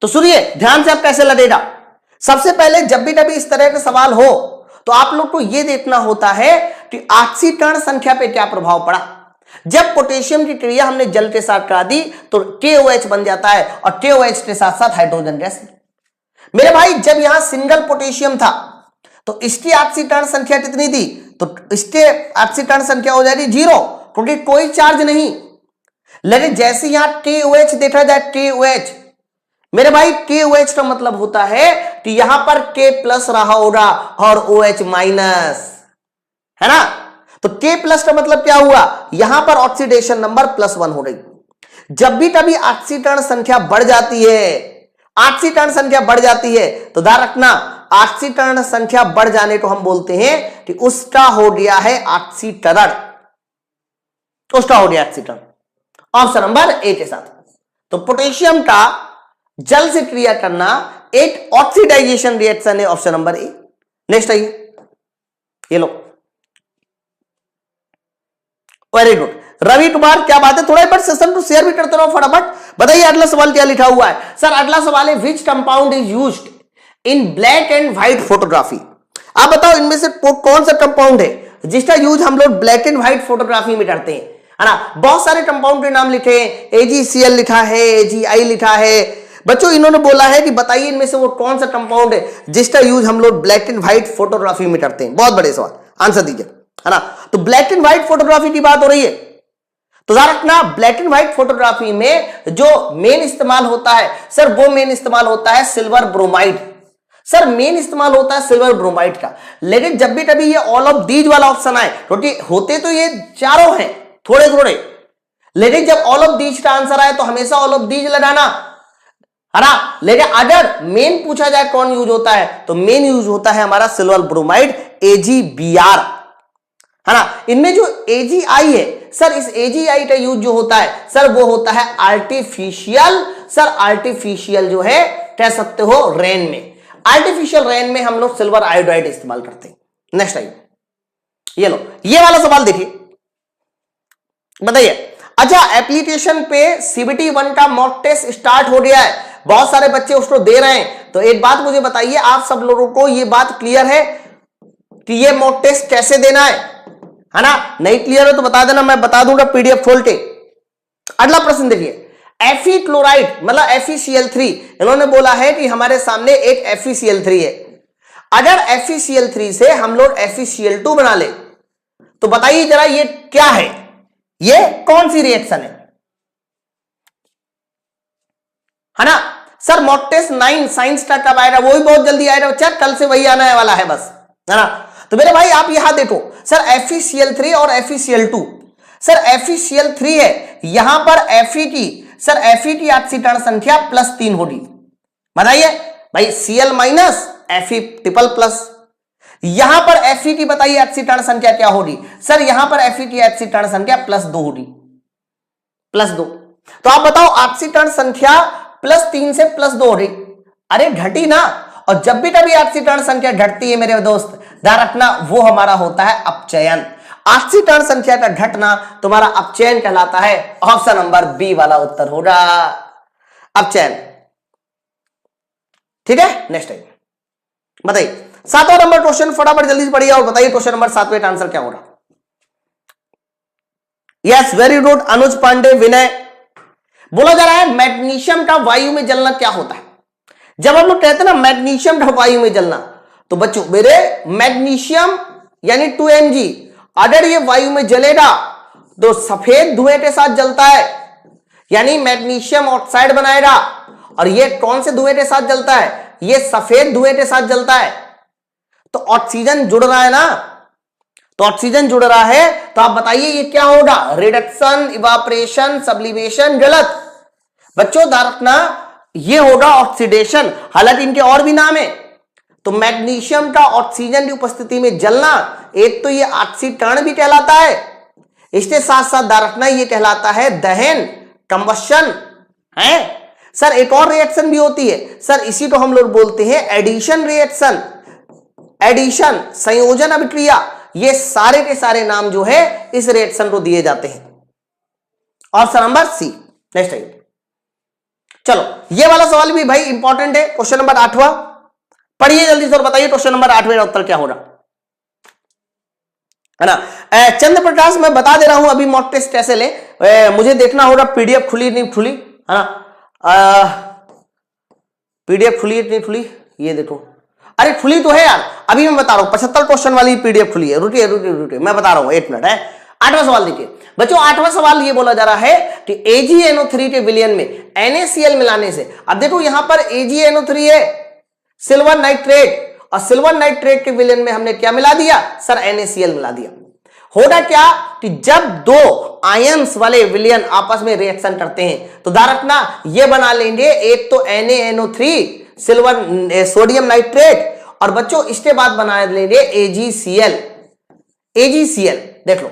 तो सुनिए ध्यान से, आप कैसे लगेगा। सबसे पहले जब भी कभी इस तरह का सवाल हो तो आप लोग को यह देखना होता है कि ऑक्सीकरण संख्या पे क्या प्रभाव पड़ा। जब पोटेशियम की क्रिया हमने जल के साथ करा दी तो KOH बन जाता है, और KOH के साथ साथ हाइड्रोजन गैस। मेरे भाई जब यहां सिंगल पोटेशियम था तो इसकी ऑक्सीकरण संख्या कितनी थी? तो इसके ऑक्सीकरण संख्या हो जाएगी 0, क्योंकि कोई चार्ज नहीं। लेकिन जैसे यहां KOH देखा जाए, KOH मेरे भाई KOH का मतलब होता है कि यहां पर K प्लस रहा होगा और OH माइनस, है ना। तो K प्लस का मतलब क्या हुआ? यहां पर ऑक्सीडेशन नंबर +1 हो गई। जब भी कभी ऑक्सीकरण संख्या बढ़ जाती है, 8वीं टर्न संख्या बढ़ जाती है तो ध्यान रखना 8वीं टर्न संख्या बढ़ जाने को हम बोलते हैं कि उसका हो गया है 8वीं टर्न, उसका हो गया 8वीं टर्न। ऑप्शन नंबर ए के साथ। तो पोटेशियम का जल से क्रिया करना एक ऑक्सीडाइजेशन रिएक्शन है, ऑप्शन नंबर ए। नेक्स्ट आइए, ये लो, वेरी गुड रवि कुमार, क्या बात है, थोड़ा एक बार सेशन को शेयर भी करते रहो फटाफट। बताइए अगला सवाल क्या लिखा हुआ है। सर अगला सवाल है which compound is used in black and white photography. आप बताओ इनमें से कौन सा कंपाउंड है जिसका यूज हम लोग ब्लैक एंड व्हाइट फोटोग्राफी में करते हैं, है ना। बहुत सारे कंपाउंड के नाम लिखे हैं, AgCl लिखा है, AgI लिखा है। बच्चों इन्होंने बोला है कि बताइए इनमें से वो कौन सा कंपाउंड है जिसका यूज हम लोग ब्लैक एंड व्हाइट फोटोग्राफी में करते हैं। बहुत बड़े सवाल, आंसर दीजिए, है ना। तो ब्लैक एंड व्हाइट फोटोग्राफी की बात हो रही है, तो ध्यान रखना ब्लैक एंड व्हाइट फोटोग्राफी में जो मेन इस्तेमाल होता है सर, वो मेन इस्तेमाल होता है सिल्वर ब्रोमाइड। सर मेन इस्तेमाल होता है सिल्वर ब्रोमाइड का। लेकिन जब भी कभी ये ऑल ऑफ दीज वाला ऑप्शन आए, क्योंकि होते तो ये चारों हैं थोड़े थोड़े, लेकिन जब ऑल ऑफ दीज का आंसर आए तो हमेशा ऑल ऑफ दीज लगाना, है ना। लेकिन अगर मेन पूछा जाए कौन यूज होता है तो मेन यूज होता है हमारा सिल्वर ब्रोमाइड AgBr, है ना। इनमें जो AgI है सर, इस AgI का यूज जो होता है सर वो होता है आर्टिफिशियल, सर आर्टिफिशियल जो है कह सकते हो रेन में, आर्टिफिशियल रेन में हम लोग सिल्वर आयोडाइड इस्तेमाल करते हैं। नेक्स्ट आइए, ये लो, ये वाला सवाल देखिए, बताइए। अच्छा एप्लीकेशन पे CBT 1 का मॉक टेस्ट स्टार्ट हो गया है, बहुत सारे बच्चे उसको दे रहे हैं। तो एक बात मुझे बताइए, आप सब लोगों को ये बात क्लियर है कि ये मॉक टेस्ट कैसे देना है ना। नहीं क्लियर हो तो बता देना, मैं बता दूंगा PDF खोल के। अगला प्रश्न देखिए, Fe क्लोराइड मतलब FeCl3, इन्होंने बोला है कि हमारे सामने एक FeCl3 है। अगर FeCl3 से हम लोग FeCl2 बना ले तो बताइए जरा ये क्या है, ये कौन सी रिएक्शन है ना। सर मॉक टेस्ट 9 साइंस का कब आएगा, वो भी बहुत जल्दी आएगा बच्चा, कल से वही आने वाला है बस, है ना। तो मेरे भाई आप यहां देखो सर FeCl3 और FeCl2, सर FeCl3 है, यहां पर Fe की सर Fe की ऑक्सीकरण संख्या +3 होगी। बताइए भाई Cl minus Fe triple plus, यहां पर Fe की बताइए ऑक्सीकरण संख्या क्या होगी सर, यहां पर Fe की ऑक्सीकरण संख्या +2 होगी, +2। तो आप बताओ ऑक्सीकरण संख्या +3 से +2 हो रही, अरे घटी ना। और जब भी कभी ऑक्सीकरण संख्या घटती है मेरे दोस्त ध्यान रखना वो हमारा होता है अपचयन। ऑक्सीकरण संख्या का घटना तुम्हारा अपचयन कहलाता है। ऑप्शन नंबर बी वाला उत्तर होगा अपचयन, ठीक है। नेक्स्ट टाइम बताइए 7वां नंबर क्वेश्चन, फटाफट जल्दी से पढ़िए और बताइए क्वेश्चन नंबर 7 का आंसर क्या होगा। यस वेरी गुड अनुज पांडे विनय। बोला जा रहा है मैग्नीशियम का वायु में जलना क्या होता है। जब हम लोग कहते हैं ना मैग्नीशियम का वायु में जलना, तो बच्चों मेरे मैग्नीशियम यानी 2Mg अगर ये वायु में जलेगा तो सफेद धुएं के साथ जलता है, यानी मैग्नीशियम ऑक्साइड बनाएगा। और ये कौन से धुएं के साथ जलता है, ये सफेद धुएं के साथ जलता है। तो ऑक्सीजन जुड़ रहा है ना, तो ऑक्सीजन जुड़ रहा है, तो आप बताइए ये क्या होगा, रिडक्शन, इवापोरेशन, सब्लिमेशन, गलत बच्चों ध्यान रखना ये होगा ऑक्सीडेशन। हालांकि इनके और भी नाम है। तो मैग्नीशियम का ऑक्सीजन की उपस्थिति में जलना, एक तो ये ऑक्सीकरण भी कहलाता है, इसके साथ साथ ध्यान रखना ये कहलाता है दहन, कंबशन है। सर एक और रिएक्शन भी होती है सर, इसी को हम लोग बोलते हैं एडिशन रिएक्शन, एडिशन संयोजन अभिक्रिया। ये सारे के सारे नाम जो है इस रिएक्शन को दिए जाते हैं। Option number C. नेक्स्ट आइए, चलो ये वाला सवाल भी भाई इंपॉर्टेंट है, क्वेश्चन नंबर 8वां पढ़िए जल्दी से और बताइए क्वेश्चन नंबर 8वें का उत्तर क्या होगा, है ना। चंद्र प्रकाश मैं बता दे रहा हूं अभी मॉक टेस्ट कैसे ले, मुझे देखना होगा PDF खुली नहीं खुली, है ना। PDF खुली नहीं खुली, ये देखो, अरे खुली तो है यार, अभी मैं बता रहा हूं 75 क्वेश्चन वाली PDF खुली है। रुकिए मैं बता रहा हूं 1 मिनट है। 8वां सवाल देखिए बच्चों, 8वां सवाल ये बोला जा रहा है कि AgNO3 के विलयन में NaCl मिलाने से, अब देखो यहां पर AgNO3 है सिल्वर नाइट्रेट, और सिल्वर नाइट्रेट के विलयन में हमने क्या मिला दिया सर, NaCl मिला दिया। होगा क्या कि जब दो आयंस वाले विलयन आपस में रिएक्शन करते हैं। तो ध्यान रखना ये बना लेंगे, एक तो NaNO3 सिल्वर सोडियम नाइट्रेट, और बच्चों इसके बाद बना लेंगे AgCl। देख लो,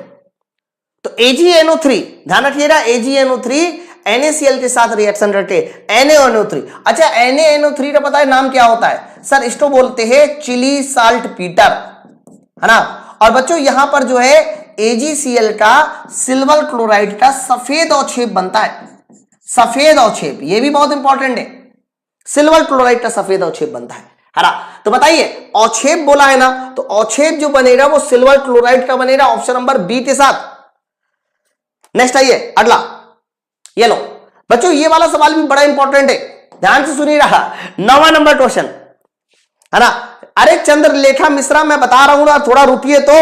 तो AgNO3 ध्यान रखिएगा, AgNO3 NaCl के साथ रिएक्शन करके NaNO3। अच्छा, NaNO3 का पता है नाम क्या होता है सर? इसको बोलते हैं चिली साल्ट पीटर, है ना। और बच्चों यहां पर जो है AgCl का सिल्वर क्लोराइड का सफेद अवक्षेप बनता है, सफेद अवक्षेप, ये भी बहुत इंपॉर्टेंट है, सिल्वर क्लोराइड का सफेद अवक्षेप बनता है ना। तो बताइए अवक्षेप बोला है ना, तो अवक्षेप जो बनेगा वो सिल्वर क्लोराइड का बनेगा, ऑप्शन नंबर बी के साथ। नेक्स्ट आइए अगला, ये लो बच्चों, ये वाला सवाल भी बड़ा इंपॉर्टेंट है, ध्यान से सुनिएगा। 9वां नंबर क्वेश्चन, है ना। अरे चंद्रलेखा मिश्रा, मैं बता रहा हूं ना, थोड़ा रुकिए तो,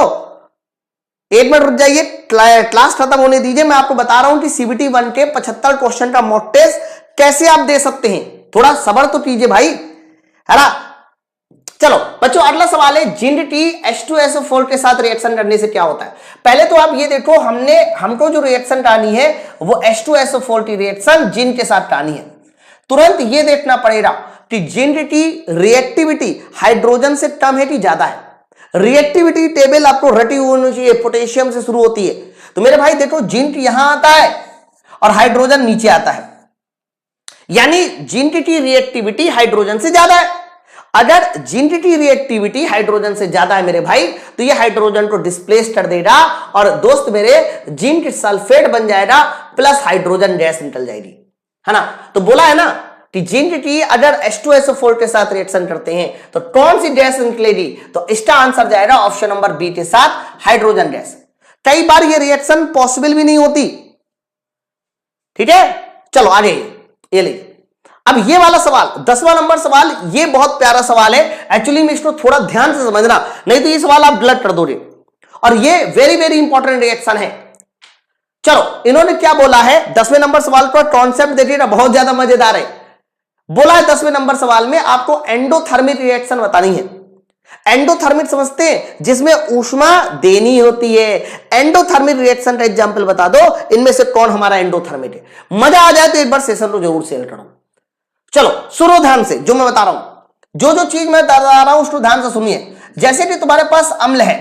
1 मिनट रुक जाइए, क्लास खत्म होने दीजिए। मैं आपको बता रहा हूं कि CBT 1 के 75 क्वेश्चन का मॉक टेस्ट कैसे आप दे सकते हैं, थोड़ा सब्र तो कीजिए भाई, है ना। चलो बच्चों अगला सवाल है, जिंक टी H2SO4 के साथ रिएक्शन करने से क्या होता है। पहले तो आप ये देखो, हमको जो रिएक्शन करानी है वो H2SO4 की रिएक्शन जिंक के साथ करानी है। तुरंत ये देखना पड़ेगा कि जिंक की रिएक्टिविटी हाइड्रोजन से कम है कि ज्यादा है। रिएक्टिविटी टेबल आपको रटी होनी चाहिए, पोटेशियम से शुरू होती है। तो मेरे भाई देखो, जिंक यहां आता है और हाइड्रोजन नीचे आता है, यानी जिंक की रिएक्टिविटी हाइड्रोजन से ज्यादा है। अगर जिंक की रिएक्टिविटी हाइड्रोजन से ज्यादा है मेरे भाई, तो ये हाइड्रोजन को डिस्प्लेस कर देगा और दोस्त मेरे जिंक सल्फेट बन जाएगा, प्लस हाइड्रोजन गैस निकल जाएगी, है ना। तो बोला है ना कि जिंक की अगर H2SO4 के साथ रिएक्शन करते हैं तो कौन सी गैस निकलेगी, तो इसका आंसर जाएगा ऑप्शन नंबर बी के साथ, हाइड्रोजन गैस। कई बार ये रिएक्शन पॉसिबल भी नहीं होती, ठीक है। चलो आगे, ये लीजिए अब ये वाला सवाल, 10वां नंबर सवाल, ये बहुत प्यारा सवाल है। एक्चुअली में इसको थोड़ा ध्यान से समझना, नहीं तो ये सवाल आप गलत कर दोगे, और ये वेरी वेरी इंपॉर्टेंट रिएक्शन है। चलो इन्होंने क्या बोला है, 10वें नंबर सवाल का कॉन्सेप्ट देखिएगा, बहुत ज्यादा मजेदार है। बोला है 10वें नंबर सवाल में आपको एंडोथर्मिक रिएक्शन बतानी है। एंडोथर्मिक समझते हैं, जिसमें ऊष्मा देनी होती है। एंडोथर्मिक रिएक्शन का एग्जांपल बता दो, इनमें से कौन हमारा एंडोथर्मिक है। मजा आ जाए तो एक बार सेशन को जरूर शेयर करो। चलो सुनो ध्यान से, जो मैं बता रहा हूं, जो चीज मैं बता रहा हूं उसको ध्यान से सुनिए। जैसे कि तुम्हारे पास अम्ल है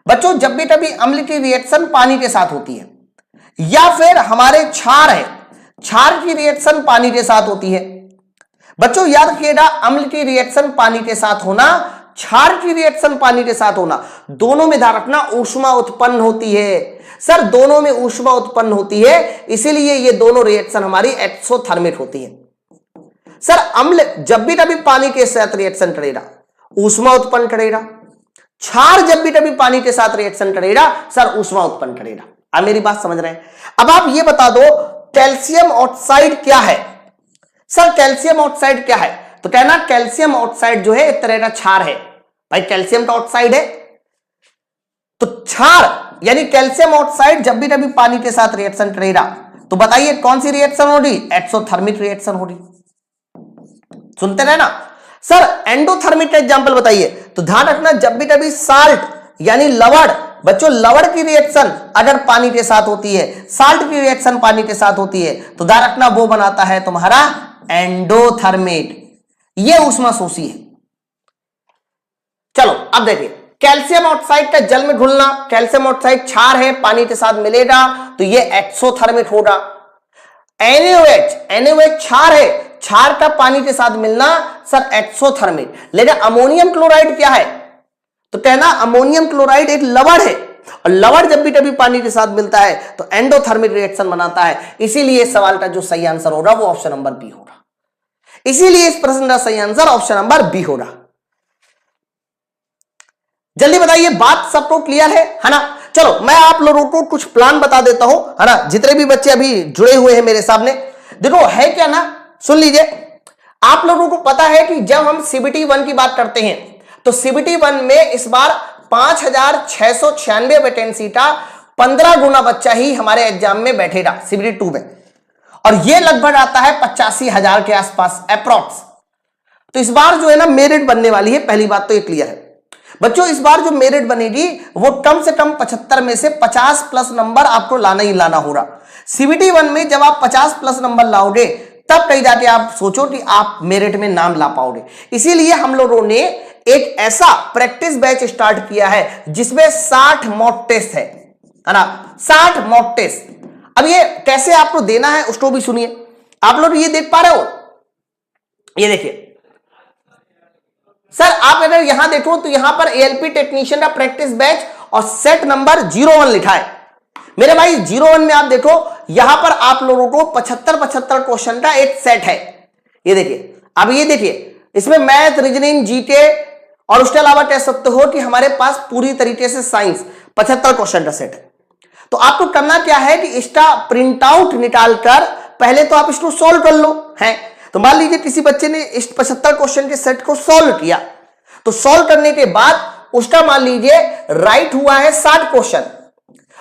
बच्चों, जब भी कभी अम्ल की रिएक्शन पानी के साथ होती है, या फिर हमारे क्षार है, क्षार की रिएक्शन पानी के साथ होती है। बच्चों याद रखिएगा, अम्ल की रिएक्शन पानी के साथ होना, क्षार की रिएक्शन पानी के साथ होना, दोनों में ध्यान रखना ऊष्मा उत्पन्न होती है। सर दोनों में ऊष्मा उत्पन्न होती है, इसीलिए ये दोनों रिएक्शन हमारी एक्सोथर्मिक होती है। सर अम्ल जब भी कभी पानी के साथ रिएक्शन करेगा ऊष्मा उत्पन्न करेगा, क्षार जब भी कभी पानी के साथ रिएक्शन करेगा सर ऊष्मा उत्पन्न करेगा। आप मेरी बात समझ रहे हैं। अब आप ये बता दो कैल्शियम ऑक्साइड क्या है। सर कैल्शियम ऑक्साइड क्या है, तो कहना कैल्शियम ऑक्साइड जो है एक तरह का क्षार है। भाई कैल्शियम का ऑक्साइड है तो क्षार, यानी कैल्शियम ऑक्साइड जब भी कभी पानी के साथ रिएक्शन करेगा तो बताइए कौन सी रिएक्शन होगी, एक्सोथर्मिक रिएक्शन होगी। सुनते रहे ना। सर एंडोथर्मिक का एग्जांपल बताइए, तो ध्यान रखना जब भी कभी साल्ट यानी लवण, बच्चों लवण की रिएक्शन अगर पानी के साथ होती है, साल्ट की रिएक्शन पानी के साथ होती है, तो ध्यान रखना वो बनाता है तुम्हारा एंडोथर्मिक, ये ऊष्माशोषी है। चलो अब देखिए कैल्शियम ऑक्साइड का जल में घुलना, कैल्शियम ऑक्साइड क्षार है पानी के साथ मिलेगा तो ये एक्सोथर्मिक होगा। NaOH क्षार है, क्षार का पानी के साथ मिलना सर एक्सोथर्मिक। लेकिन अमोनियम क्लोराइड क्या है, तो कहना अमोनियम क्लोराइड एक लवण है, और लवण जब भी कभी पानी के साथ मिलता है तो एंडोथर्मिक रिएक्शन बनाता है। इसीलिए इस सवाल का जो सही आंसर होगा वो ऑप्शन नंबर बी होगा। इसीलिए इस प्रश्न का सही आंसर ऑप्शन नंबर बी होगा। जल्दी बताइए, बात सबको क्लियर है ना। चलो मैं आप लोगों को कुछ प्लान बता देता हूं, है ना, जितने भी बच्चे अभी जुड़े हुए हैं मेरे सामने। देखो है क्या ना, सुन लीजिए। आप लोगों को पता है कि जब हम CBT 1 की बात करते हैं तो CBT 1 में इस बार 5696 वैकेंसी का 15 गुना बच्चा ही हमारे एग्जाम में बैठेगा CBT 2 में, और ये लगभग आता है 85,000 के आसपास अप्रॉक्स। तो इस बार जो है ना मेरिट बनने वाली है, पहली बात तो ये क्लियर है। बच्चों इस बार जो मेरिट बनेगी वो कम से कम 75 में से 50 प्लस नंबर आपको लाना ही लाना होगा। सीबीटी 1 में जब आप 50 प्लस नंबर लाओगे तब कहीं जाके आप सोचो कि आप मेरिट में नाम ला पाओगे। इसीलिए हम लोगों ने एक ऐसा प्रैक्टिस बैच स्टार्ट किया है जिसमें 60 मॉक टेस्ट है ना, 60 मॉक टेस्ट। अब ये कैसे आपको देना है उसको भी सुनिए। आप लोग ये देख पा रहे हो, ये देखिए सर, आप अगर यहां देखो तो यहां पर एएलपी टेक्नीशियन का प्रैक्टिस बैच और सेट नंबर 01 लिखा है। मेरे भाई 01 में आप देखो यहां पर आप लोगों को 75 क्वेश्चन का एक सेट है। ये देखिए, अब ये देखिए इसमें मैथ, रीजनिंग, जीके और उसके अलावा कह सकते हो कि हमारे पास पूरी तरीके से साइंस 75 क्वेश्चन का सेट है। तो आपको करना क्या है कि इसका प्रिंट आउट निकालकर पहले तो आप इसको सोल्व कर लो है। तो मान लीजिए किसी बच्चे ने इस 75 क्वेश्चन के सेट को सोल्व किया, तो सोल्व करने के बाद उसका मान लीजिए राइट हुआ है 60 क्वेश्चन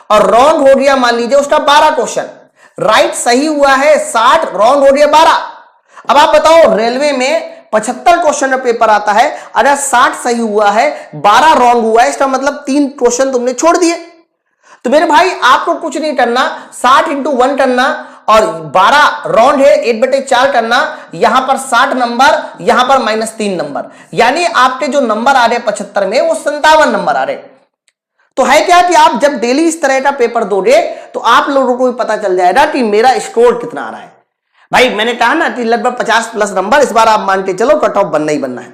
और रॉन्ग हो गया मान लीजिए उसका 12 क्वेश्चन। राइट सही हुआ है 60, रॉन्ग हो गया 12। अब आप बताओ रेलवे में 75 क्वेश्चन का पेपर आता है, अगर 60 सही हुआ है 12 रॉन्ग हुआ है, इसका मतलब 3 क्वेश्चन तुमने छोड़ दिए। तो मेरे भाई आपको कुछ नहीं करना, 60 इंटू 1 करना और 12 रॉन्ग है 8/4 करना, यहां पर 60 नंबर, यहां पर -3 नंबर, यानी आपके जो नंबर आ रहे 75 में वो 57 नंबर आ रहे। तो है क्या कि आप जब डेली इस तरह का पेपर दोगे तो आप लोगों को भी पता चल जाएगा कि मेरा स्कोर कितना आ रहा है। भाई मैंने कहा ना कि लगभग 50 प्लस नंबर इस बार आप मान के चलो कट ऑफ बनना ही बनना है।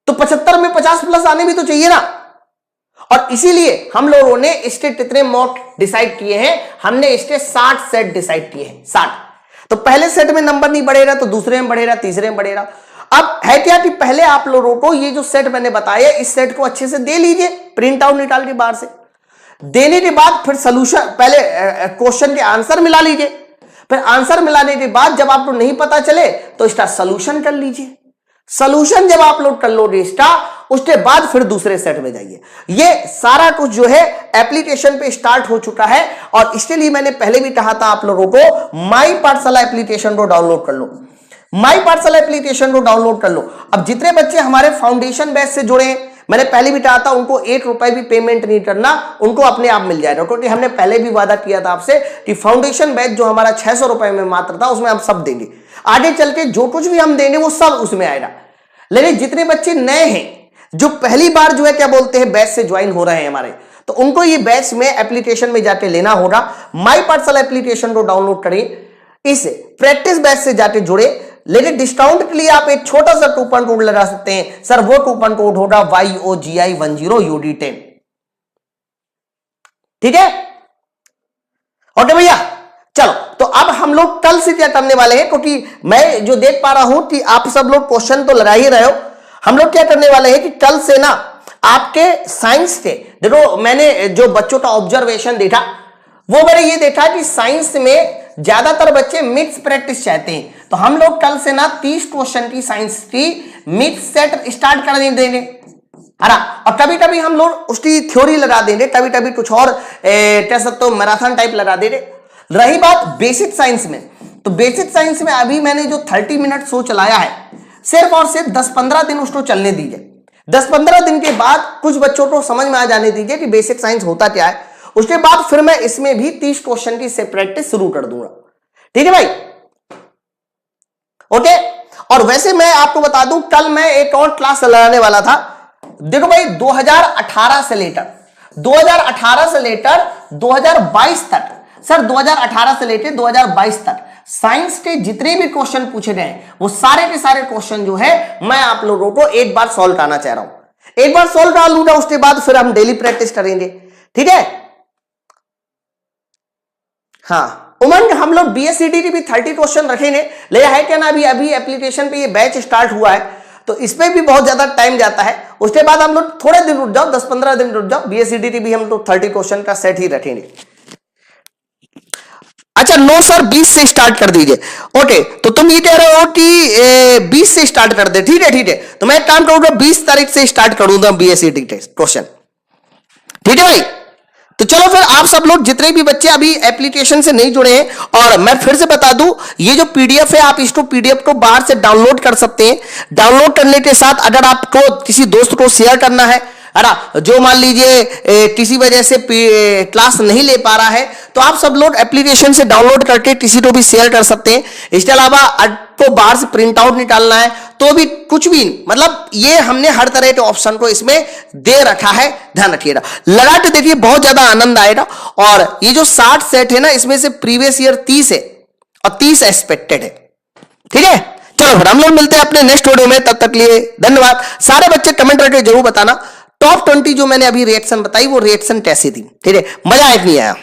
तो 75 में 50 प्लस आने भी तो चाहिए ना, और इसीलिए हम लोगों ने इसके कितने मॉक डिसाइड किए हैं, हमने इसके 60 सेट डिसाइड किए हैं। 60। तो पहले सेट में नंबर नहीं बढ़ेगा तो दूसरे में बढ़ेगा, तीसरे में बढ़ेगा। अब है क्या कि पहले आप लोगों को ये जो सेट मैंने बताया इस सेट को अच्छे से दे लीजिए, प्रिंट आउट निकाल के बाहर से। देने के बाद फिर सोल्यूशन, पहले क्वेश्चन के आंसर मिला लीजिए, फिर आंसर मिलाने के बाद जब आपको नहीं पता चले तो इसका सोल्यूशन कर लीजिए। सोल्यूशन जब आप लोग कर लोगे इसका, उसके बाद फिर दूसरे सेट में जाइए। ये सारा कुछ जो है एप्लीकेशन पे स्टार्ट हो चुका है और इसके लिए मैंने पहले भी कहा था आप लोगों को माई पाठशाला एप्लीकेशन को डाउनलोड कर लो। माई पाठशाला एप्लीकेशन को डाउनलोड कर लो। अब जितने बच्चे हमारे फाउंडेशन बैच से जुड़े हैं, मैंने पहले भी कहा था उनको 1 रुपए भी पेमेंट नहीं करना, उनको अपने आप मिल जाएगा, क्योंकि हमने पहले भी वादा किया था आपसे कि फाउंडेशन बैच जो हमारा 600 रुपए में मात्र था उसमें हम सब देंगे। आगे चल के जो कुछ भी हम देंगे वो सब उसमें आएगा। लेकिन जितने बच्चे नए हैं जो पहली बार जो है क्या बोलते हैं बैच से ज्वाइन हो रहे हैं हमारे, तो उनको ये बैच में एप्लीकेशन में जाके लेना होगा। माई पाठशाला एप्लीकेशन को डाउनलोड करें, इस प्रैक्टिस बैच से जाके जुड़े। लेकिन डिस्काउंट के लिए आप एक छोटा सा कूपन कोड लगा सकते हैं सर, वो कूपन कोड होगा YOGI10UD10। ठीक है, ओके भैया। चलो तो अब हम लोग कल से क्या करने वाले हैं, क्योंकि मैं जो देख पा रहा हूं कि आप सब लोग क्वेश्चन तो लगा ही रहे हो। हम लोग क्या करने वाले हैं कि कल से ना आपके साइंस के, देखो मैंने जो बच्चों का ऑब्जर्वेशन देखा वो मैंने ये देखा कि साइंस में ज्यादातर बच्चे मिक्स प्रैक्टिस चाहते हैं। तो हम लोग कल से ना 30 क्वेश्चन की साइंस की मिक्स सेट स्टार्ट कर देंगे, है ना। और कभी कभी हम लोग उसकी थ्योरी लगा देंगे, कभी कभी कुछ और कह सकते हो मैराथन टाइप लगा देंगे। रही बात बेसिक साइंस में, तो बेसिक साइंस में अभी मैंने जो 30 मिनट शो चलाया है, सिर्फ और सिर्फ 10-15 दिन उसको चलने दीजिए। 10-15 दिन के बाद कुछ बच्चों को समझ में आ जाने दीजिए कि बेसिक साइंस होता क्या है। उसके बाद फिर मैं इसमें भी 30 क्वेश्चन की प्रैक्टिस शुरू कर दूंगा। ठीक है भाई, ओके। और वैसे मैं आपको बता दूं कल मैं एक और क्लास लगाने वाला था। देखो भाई 2018 से लेकर 2022 तक, सर 2018 से लेकर 2022 तक साइंस के जितने भी क्वेश्चन पूछे गए वो सारे के सारे क्वेश्चन जो है मैं आप लोगों को एक बार सॉल्व कराना चाह रहा हूं। एक बार सॉल्व करा लूंगा, उसके बाद फिर हम डेली प्रैक्टिस करेंगे। ठीक है, हाँ। उमंग हम लोग BSCD की भी 30 क्वेश्चन रखेंगे, ले है क्या ना, अभी एप्लीकेशन पे ये बैच स्टार्ट हुआ है तो इस पे भी बहुत ज्यादा टाइम जाता है। उसके बाद हम लोग थोड़े दिन रुक जाओ, 10-15 दिन रुक जाओ, BSCD की भी हम लोग 30 क्वेश्चन का सेट ही रखेंगे। अच्छा नो सर 20 से स्टार्ट कर दीजिए। ओके, तो तुम ये कह रहे हो कि 20 से स्टार्ट कर दे। ठीक है ठीक है, तो मैं एक काम करूंगा 20 तारीख से स्टार्ट करूंगा BSCD क्वेश्चन। ठीक है भाई, तो चलो फिर आप सब लोग जितने भी बच्चे अभी एप्लीकेशन से नहीं जुड़े हैं, और मैं फिर से बता दूं, ये जो पीडीएफ है आप इसको पीडीएफ को बाहर से डाउनलोड कर सकते हैं। डाउनलोड करने के साथ अगर आपको किसी दोस्त को शेयर करना है ना, जो मान लीजिए किसी वजह से क्लास नहीं ले पा रहा है, तो आप सब लोग एप्लीकेशन से डाउनलोड करके किसी को भी शेयर कर सकते हैं। इसके अलावा आपको बाहर से प्रिंट आउट निकालना है तो भी कुछ भी, मतलब ये हमने हर तरह के ऑप्शन को इसमें दे रखा है, ध्यान रखिएगा। लगा के देखिए, बहुत ज्यादा आनंद आएगा। और ये जो 60 सेट है ना, इसमें से प्रीवियस ईयर 30 है और 30 एक्सपेक्टेड है। ठीक है, चलो फिर हम लोग मिलते हैं अपने नेक्स्ट वीडियो में, तब तक लिए धन्यवाद। सारे बच्चे कमेंट करके जरूर बताना टॉप 20 जो मैंने अभी रिएक्शन बताई वो रिएक्शन कैसी थी। ठीक है, मजा आया कि नहीं आया?